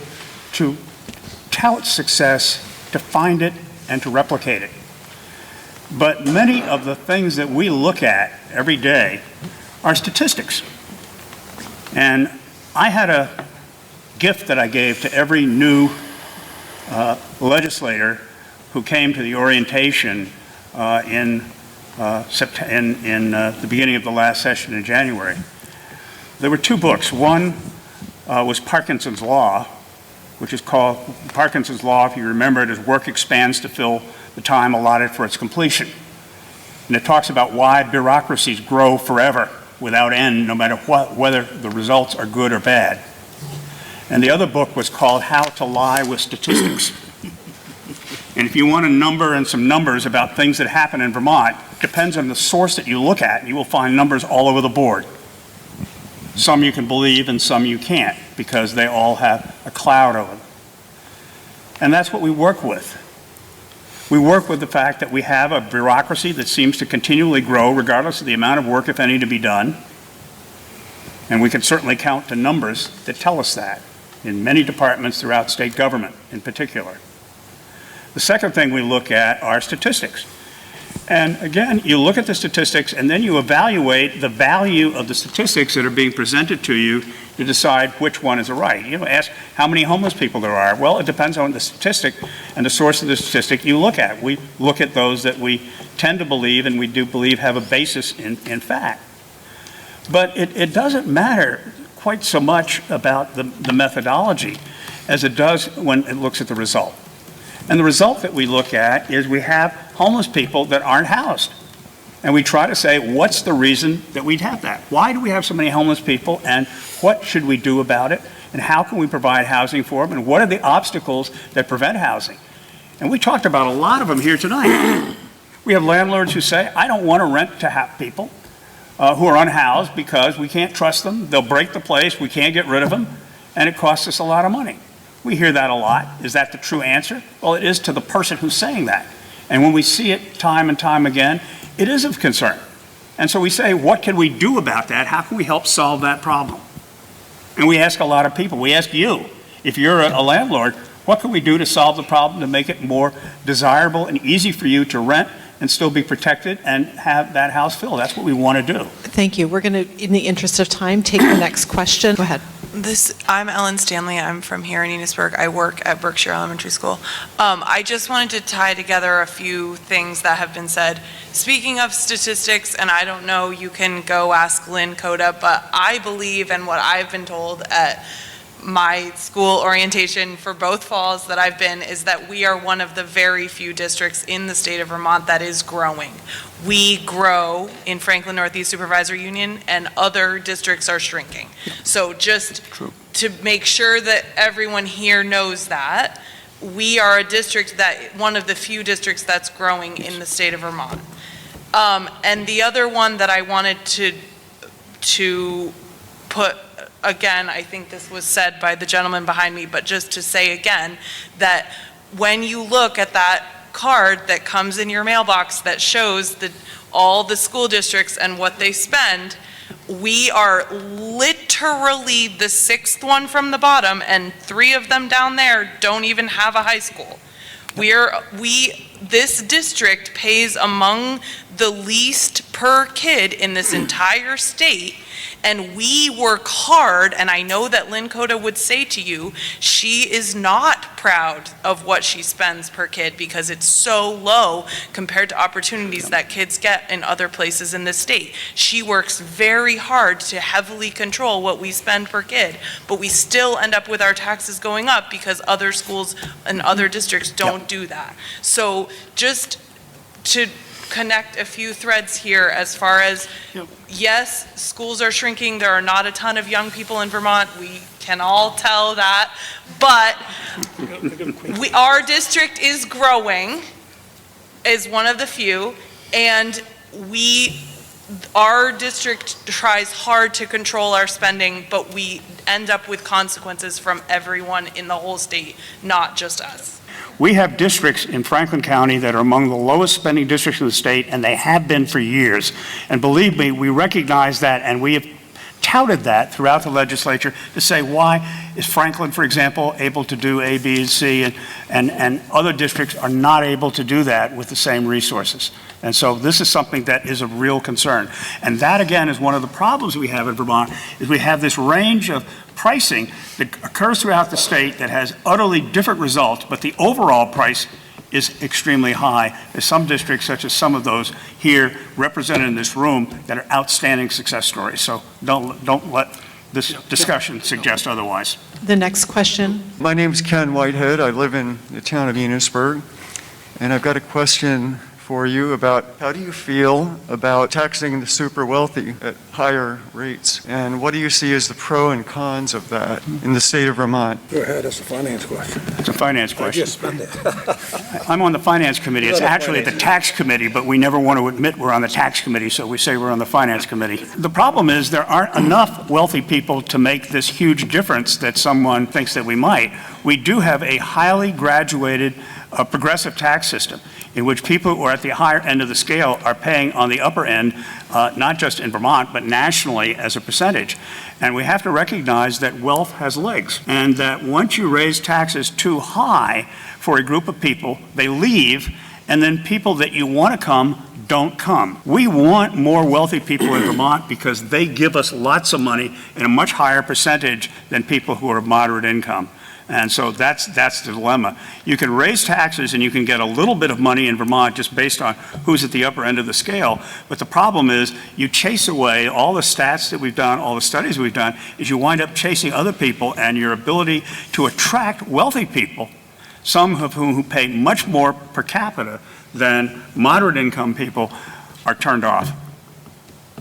to tout success, to find it, and to replicate it. But many of the things that we look at every day are statistics. And I had a gift that I gave to every new legislator who came to the orientation in in the beginning of the last session in January. There were two books. One was Parkinson's Law, which is called Parkinson's Law, if you remember it, as work expands to fill the time allotted for its completion. And it talks about why bureaucracies grow forever without end, no matter whether the results are good or bad. And the other book was called How to Lie with Statistics. And if you want a number and some numbers about things that happen in Vermont, depends on the source that you look at, you will find numbers all over the board. Some you can believe and some you can't, because they all have a cloud over them. And that's what we work with. We work with the fact that we have a bureaucracy that seems to continually grow regardless of the amount of work, if any, to be done. And we can certainly count the numbers that tell us that in many departments throughout state government in particular. The second thing we look at are statistics. And again, you look at the statistics and then you evaluate the value of the statistics that are being presented to you to decide which one is right. You know, ask how many homeless people there are. Well, it depends on the statistic and the source of the statistic you look at. We look at those that we tend to believe and we do believe have a basis in fact. But it doesn't matter quite so much about the methodology as it does when it looks at the result. And the result that we look at is we have homeless people that aren't housed. And we try to say, what's the reason that we'd have that? Why do we have so many homeless people, and what should we do about it? And how can we provide housing for them? And what are the obstacles that prevent housing? And we talked about a lot of them here tonight. We have landlords who say, I don't want to rent to people who are unhoused because we can't trust them. They'll break the place. We can't get rid of them. And it costs us a lot of money. We hear that a lot. Is that the true answer? Well, it is to the person who's saying that. And when we see it time and time again, it is of concern. And so we say, what can we do about that? How can we help solve that problem? And we ask a lot of people. We ask you, if you're a landlord, what can we do to solve the problem to make it more desirable and easy for you to rent and still be protected and have that house filled? That's what we want to do. Thank you. We're going to, in the interest of time, take the next question. Go ahead. I'm Ellen Stanley. I'm from here in Enosburg. I work at Berkshire Elementary School. I just wanted to tie together a few things that have been said. Speaking of statistics, and I don't know, you can go ask Lynn Coda, but I believe, and what I've been told at my school orientation for both falls that I've been, is that we are one of the very few districts in the state of Vermont that is growing. We grow in Franklin Northeast Supervisory Union, and other districts are shrinking. So just to make sure that everyone here knows that, we are a district that, one of the few districts that's growing in the state of Vermont. And the other one that I wanted to put, again, I think this was said by the gentleman behind me, but just to say again, that when you look at that card that comes in your mailbox that shows all the school districts and what they spend, we are literally the 6th one from the bottom, and 3 of them down there don't even have a high school. This district pays among the least per kid in this entire state, and we work hard, and I know that Lynn Coda would say to you, she is not proud of what she spends per kid because it's so low compared to opportunities that kids get in other places in the state. She works very hard to heavily control what we spend per kid, but we still end up with our taxes going up because other schools and other districts don't do that. So just to connect a few threads here as far as, yes, schools are shrinking. There are not a ton of young people in Vermont. We can all tell that. But our district is growing, is one of the few, and our district tries hard to control our spending, but we end up with consequences from everyone in the whole state, not just us. We have districts in Franklin County that are among the lowest spending districts in the state, and they have been for years. And believe me, we recognize that, and we have touted that throughout the legislature to say, why is Franklin, for example, able to do A, B, and C, and other districts are not able to do that with the same resources. And so this is something that is a real concern. And that, again, is one of the problems we have in Vermont, is we have this range of pricing that occurs throughout the state that has utterly different results, but the overall price is extremely high. There's some districts, such as some of those here represented in this room, that are outstanding success stories. So don't let this discussion suggest otherwise. The next question. My name's Ken Whitehead. I live in the town of Enosburg, and I've got a question for you about how do you feel about taxing the super wealthy at higher rates, and what do you see as the pro and cons of that in the state of Vermont? Go ahead, that's a finance question. It's a finance question. Just spend it. I'm on the finance committee. It's You're on the actually the finance tax committee, but we never want to admit we're on the tax committee, so we say we're on the finance committee. The problem is there aren't enough wealthy people to make this huge difference that someone thinks that we might. We do have a highly graduated progressive tax system in which people who are at the higher end of the scale are paying on the upper end, not just in Vermont, but nationally as a percentage. And we have to recognize that wealth has legs, and that once you raise taxes too high for a group of people, they leave, and then people that you want to come don't come. We want more wealthy people in Vermont because they give us lots of money in a much higher percentage than people who are of moderate income. And so that's the dilemma. You can raise taxes and you can get a little bit of money in Vermont just based on who's at the upper end of the scale. But the problem is you chase away all the stats that we've done, all the studies we've done, is you wind up chasing other people, and your ability to attract wealthy people, some of whom who pay much more per capita than moderate income people, are turned off.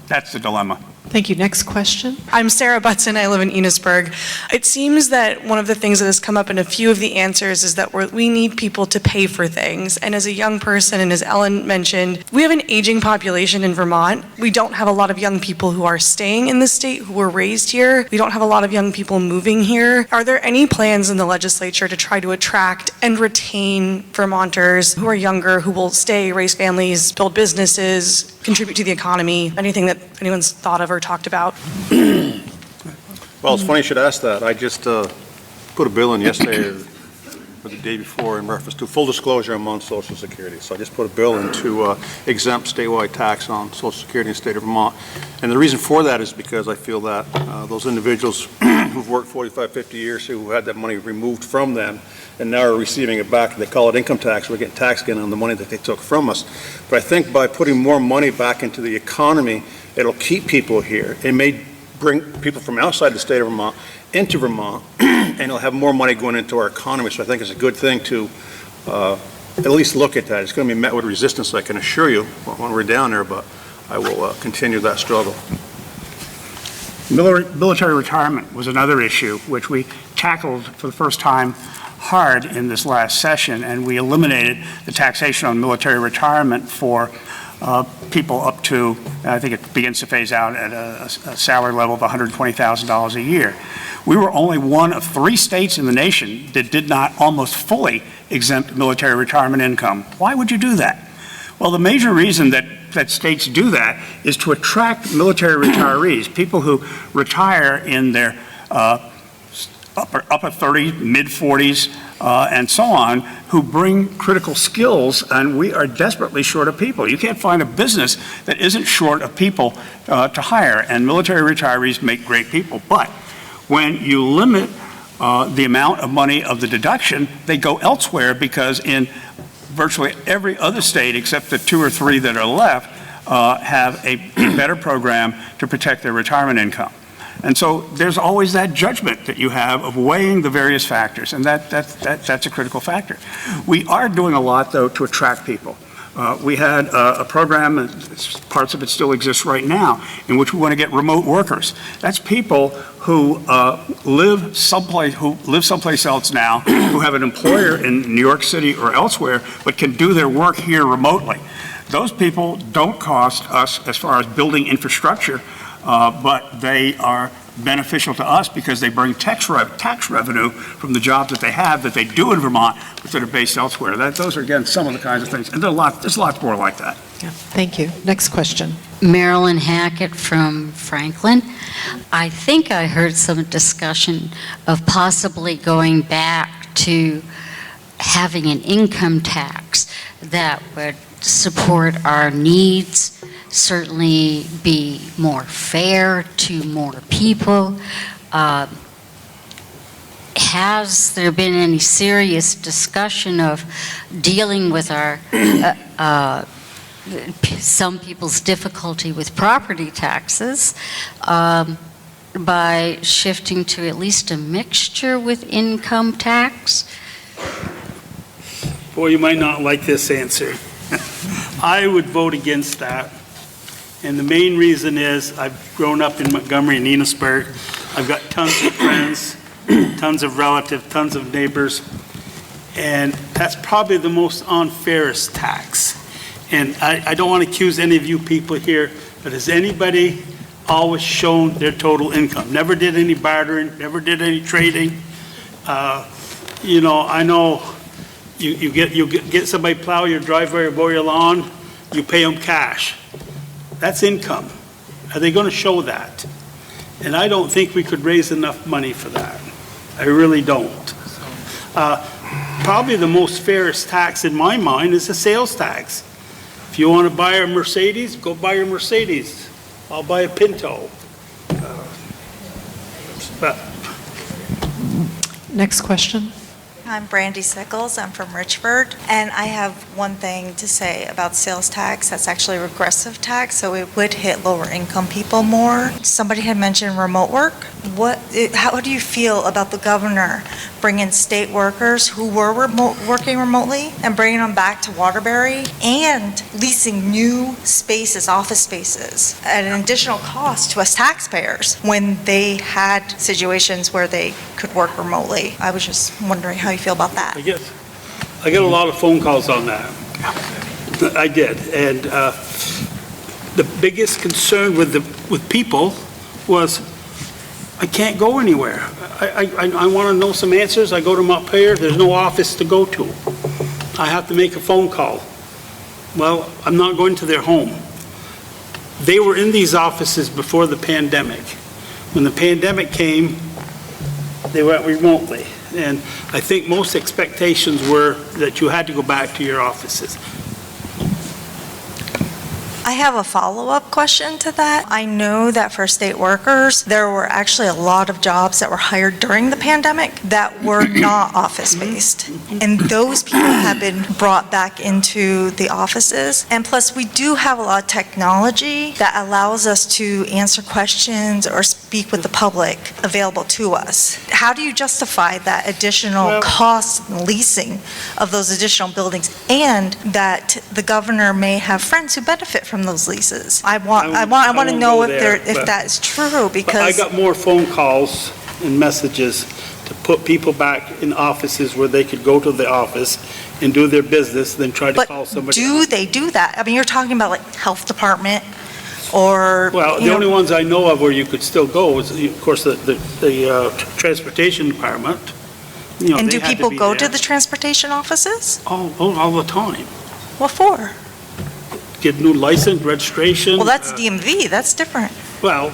That's the dilemma. Thank you. Next question. I'm Sarah Butson. I live in Enosburg. It seems that one of the things that has come up in a few of the answers is that we need people to pay for things. And as a young person, and as Ellen mentioned, we have an aging population in Vermont. We don't have a lot of young people who are staying in the state, who were raised here. We don't have a lot of young people moving here. Are there any plans in the legislature to try to attract and retain Vermonters who are younger, who will stay, raise families, build businesses, contribute to the economy? Anything that anyone's thought of or talked about? Well, it's funny you should ask that. I just put a bill in yesterday or the day before in reference to full disclosure among Social Security. So I just put a bill in to exempt statewide tax on Social Security in the state of Vermont. And the reason for that is because I feel that those individuals who've worked 45, 50 years, who had that money removed from them and now are receiving it back, they call it income tax. We're getting taxed again on the money that they took from us. But I think by putting more money back into the economy, it'll keep people here. It may bring people from outside the state of Vermont into Vermont, and it'll have more money going into our economy. So I think it's a good thing to at least look at that. It's going to be met with resistance, I can assure you, when we're down there, but I will continue that struggle. Military retirement was another issue which we tackled for the first time hard in this last session, and we eliminated the taxation on military retirement for people up to, I think it begins to phase out at a salary level of $120,000 a year. We were only one of 3 states in the nation that did not almost fully exempt military retirement income. Why would you do that? Well, the major reason that states do that is to attract military retirees, people who retire in their upper 30s, mid 40s, and so on, who bring critical skills, and we are desperately short of people. You can't find a business that isn't short of people to hire, and military retirees make great people. But when you limit the amount of money of the deduction, they go elsewhere, because in virtually every other state, except the 2 or 3 that are left, have a better program to protect their retirement income. And so there's always that judgment that you have of weighing the various factors, and that's a critical factor. We are doing a lot, though, to attract people. We had a program, and parts of it still exist right now, in which we want to get remote workers. That's people who live someplace else now, who have an employer in New York City or elsewhere, but can do their work here remotely. Those people don't cost us as far as building infrastructure, but they are beneficial to us because they bring tax revenue from the jobs that they have, that they do in Vermont, but that are based elsewhere. Those are, again, some of the kinds of things. And there's lots more like that. Yeah, thank you. Next question. Marilyn Hackett from Franklin. I think I heard some discussion of possibly going back to having an income tax that would support our needs, certainly be more fair to more people. has there been any serious discussion of dealing with our some people's difficulty with property taxes by shifting to at least a mixture with income tax? Boy, you might not like this answer. I would vote against that. And the main reason is I've grown up in Montgomery and Enosburg. I've got tons of friends, tons of relatives, tons of neighbors. And that's probably the most unfairest tax. And I don't want to accuse any of you people here, but has anybody always shown their total income? Never did any bartering, never did any trading. You know, I know you get somebody plow your driveway or mow your lawn, you pay them cash. That's income. Are they going to show that? And I don't think we could raise enough money for that. I really don't. Probably the most fairest tax in my mind is the sales tax. If you want to buy a Mercedes, go buy a Mercedes. I'll buy a Pinto. Next question. I'm Brandy Sickles. I'm from Richford, and I have one thing to say about sales tax. That's actually a regressive tax, so it would hit lower income people more. Somebody had mentioned remote work. How do you feel about the governor bringing state workers who were working remotely and bringing them back to Waterbury and leasing new spaces, office spaces, at an additional cost to us taxpayers when they had situations where they could work remotely? I was just wondering how you feel about that. I get a lot of phone calls on that. I did. And the biggest concern with people was I can't go anywhere. I want to know some answers. I go to Montpelier, there's no office to go to. I have to make a phone call. Well, I'm not going to their home. They were in these offices before the pandemic. When the pandemic came, they went remotely. And I think most expectations were that you had to go back to your offices. I have a follow-up question to that. I know that for state workers, there were actually a lot of jobs that were hired during the pandemic that were not office-based. And those people have been brought back into the offices. And plus, we do have a lot of technology that allows us to answer questions or speak with the public available to us. How do you justify that additional cost and leasing of those additional buildings, and that the governor may have friends who benefit from those leases? I want to know if that's true, because I got more phone calls and messages to put people back in offices where they could go to the office and do their business than try to call somebody. Do they do that? I mean, you're talking about like health department or... Well, the only ones I know of where you could still go is, of course, the transportation department. You know, and do they had people be go there. to the transportation offices? All the time. What for? Get new license, registration. Well, that's DMV. That's different. Well...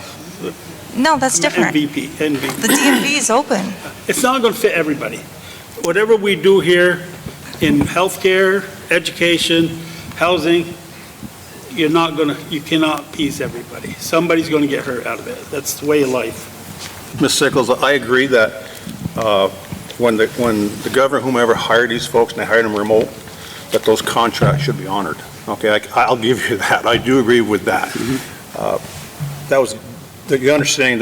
No, that's different. NVP. The DMV is open. It's not going to fit everybody. Whatever we do here in healthcare, education, housing, you cannot appease everybody. Somebody's going to get hurt out of it. That's the way of life. Ms. Sickles, I agree that when the governor, whomever hired these folks and they hired them remote, that those contracts should be honored. Okay, I'll give you that. I do agree with that. That was the understanding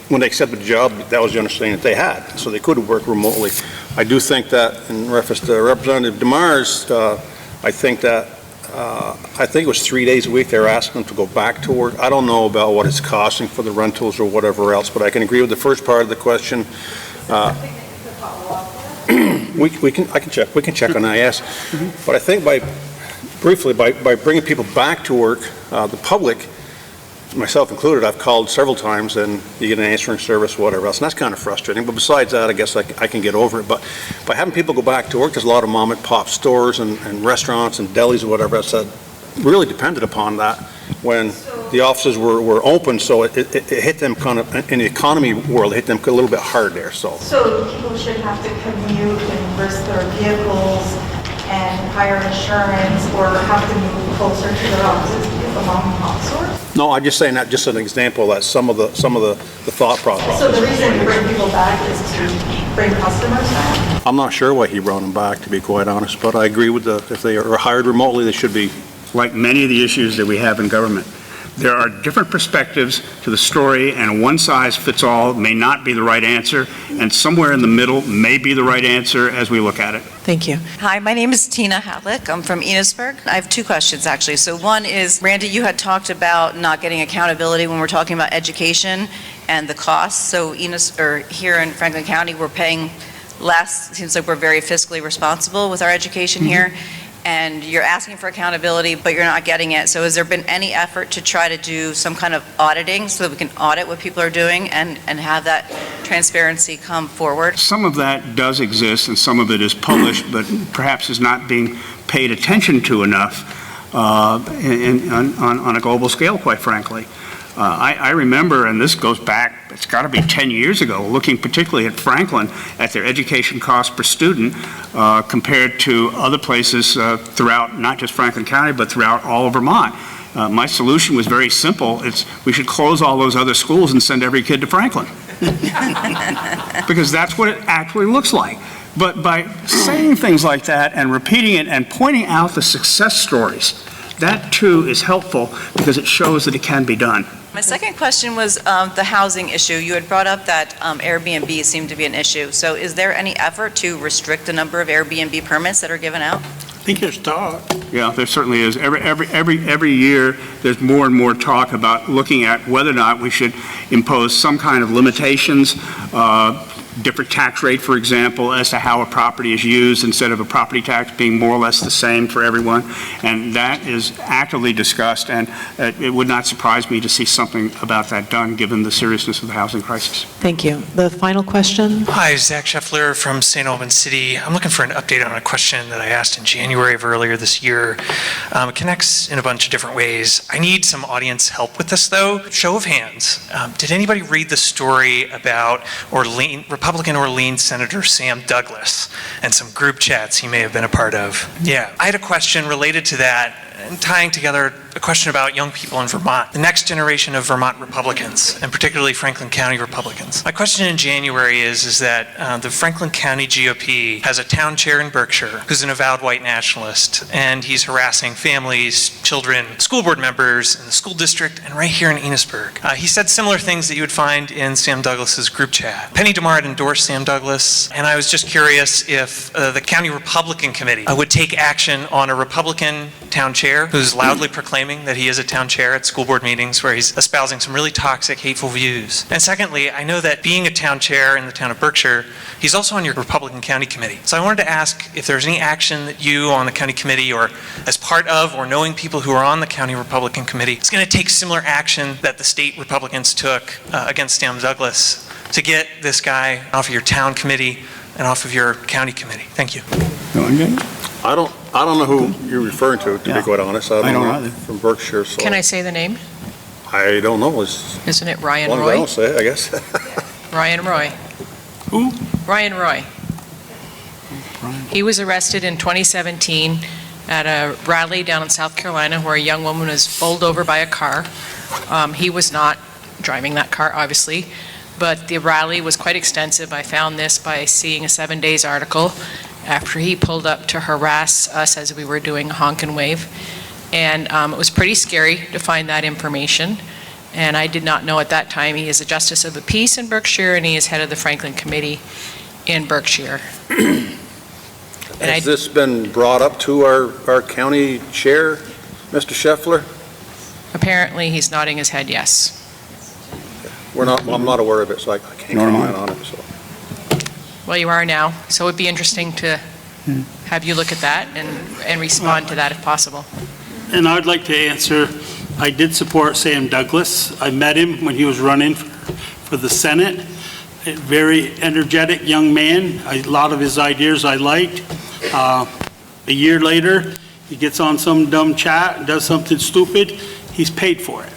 when they accepted the job, that was the understanding that they had, so they could work remotely. I do think that, in reference to Representative Demar's, I think it was 3 days a week they were asking them to go back to work. I don't know about what it's costing for the rentals or whatever else, but I can agree with the first part of the question. I can check. We can check on that, yes. But I think by bringing people back to work, the public, myself included, I've called several times and you get an answering service, whatever else, and that's kind of frustrating. But besides that, I guess I can get over it. But by having people go back to work, there's a lot of mom and pop stores and restaurants and delis or whatever else that really depended upon that when the offices were open. So it hit them kind of, in the economy world, it hit them a little bit hard there. So people should have to commute and risk their vehicles and hire insurance or have to move closer to their offices because the mom and cost source? No, I'm just saying that, just an example, that some of the thought process. So the reason to bring people back is to bring customers back? I'm not sure why he brought them back, to be quite honest, but I agree with if they are hired remotely, they should be. Like many of the issues that we have in government, there are different perspectives to the story, and one size fits all may not be the right answer, and somewhere in the middle may be the right answer as we look at it. Thank you. Hi, my name is Tina Hadlick. I'm from Enosburg. I have two questions, actually. So one is, Randy, you had talked about not getting accountability when we're talking about education and the costs. So here in Franklin County, we're paying less. It seems like we're very fiscally responsible with our education here. And you're asking for accountability, but you're not getting it. So has there been any effort to try to do some kind of auditing so that we can audit what people are doing and have that transparency come forward? Some of that does exist, and some of it is published, but perhaps is not being paid attention to enough on a global scale, quite frankly. I remember, and this goes back, it's got to be 10 years ago, looking particularly at Franklin, at their education cost per student compared to other places throughout, not just Franklin County, but throughout all of Vermont. My solution was very simple. We should close all those other schools and send every kid to Franklin. Because that's what it actually looks like. But by saying things like that and repeating it and pointing out the success stories, that too is helpful because it shows that it can be done. My second question was the housing issue. You had brought up that Airbnb seemed to be an issue. So is there any effort to restrict the number of Airbnb permits that are given out? I think there's talk. Yeah, there certainly is. Every year, there's more and more talk about looking at whether or not we should impose some kind of limitations, different tax rate, for example, as to how a property is used instead of a property tax being more or less the same for everyone. And that is actively discussed, and it would not surprise me to see something about that done given the seriousness of the housing crisis. Thank you. The final question? Hi, Zach Scheffler from St. Albans City. I'm looking for an update on a question that I asked in January of earlier this year. It connects in a bunch of different ways. I need some audience help with this, though. Show of hands. Did anybody read the story about Republican Orleans Senator Sam Douglas and some group chats he may have been a part of? Yeah, I had a question related to that, and tying together a question about young people in Vermont, the next generation of Vermont Republicans, and particularly Franklin County Republicans. My question in January is that the Franklin County GOP has a town chair in Berkshire who's an avowed white nationalist, and he's harassing families, children, school board members in the school district, and right here in Enosburg. He said similar things that you would find in Sam Douglas's group chat. Penny Demar had endorsed Sam Douglas, and I was just curious if the County Republican Committee would take action on a Republican town chair who's loudly proclaiming that he is a town chair at school board meetings where he's espousing some really toxic, hateful views. And secondly, I know that being a town chair in the town of Berkshire, he's also on your Republican County Committee. So I wanted to ask if there's any action that you on the county committee or as part of or knowing people who are on the County Republican Committee is going to take similar action that the state Republicans took against Sam Douglas to get this guy off of your town committee and off of your county committee. Thank you. I don't know who you're referring to be quite honest. I don't know either. From Berkshire. So Can I say the name? I don't know. Isn't it Ryan As long as I Roy? don't say it, I guess. Ryan Roy. Who? Ryan Roy. He was arrested in 2017 at a rally down in South Carolina where a young woman was bowled over by a car. He was not driving that car, obviously, but the rally was quite extensive. I found this by seeing a 7 Days article after he pulled up to harass us as we were doing a honk and wave. And it was pretty scary to find that information. And I did not know at that time he is a Justice of the Peace in Berkshire and he is head of the Franklin Committee in Berkshire. Has this been brought up to our county chair, Mr. Scheffler? Apparently he's nodding his head yes. I'm not aware of it, so I can't comment on it. So. Well, you are now, so it would be interesting to have you look at that and respond to that if possible. And I'd like to answer, I did support Sam Douglas. I met him when he was running for the Senate. A very energetic young man. A lot of his ideas I liked. A year later, he gets on some dumb chat and does something stupid. He's paid for it.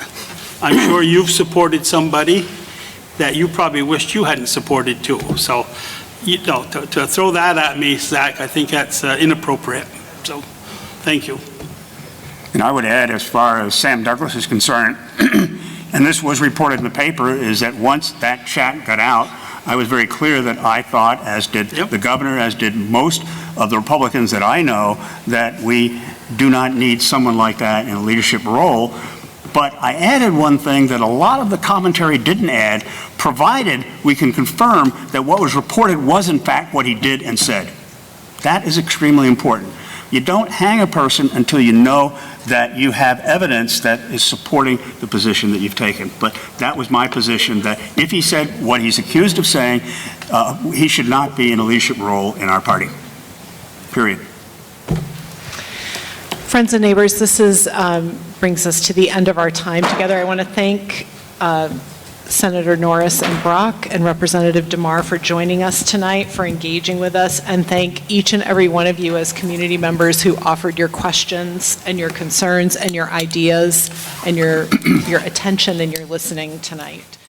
I'm sure you've supported somebody that you probably wished you hadn't supported too. So, to throw that at me, Zach, I think that's inappropriate. So, thank you. And I would add, as far as Sam Douglas is concerned, and this was reported in the paper, is that once that chat got out, I was very clear that I thought, as did the governor, as did most of the Republicans that I know, that we do not need someone like that in a leadership role. But I added one thing that a lot of the commentary didn't add, provided we can confirm that what was reported was in fact what he did and said. That is extremely important. You don't hang a person until you know that you have evidence that is supporting the position that you've taken. But that was my position, that if he said what he's accused of saying, he should not be in a leadership role in our party, period. Friends and neighbors, this is, brings us to the end of our time together. I want to thank Senator Norris and Brock and Representative Demar for joining us tonight, for engaging with us, and thank each and every one of you as community members who offered your questions and your concerns and your ideas and your attention and your listening tonight.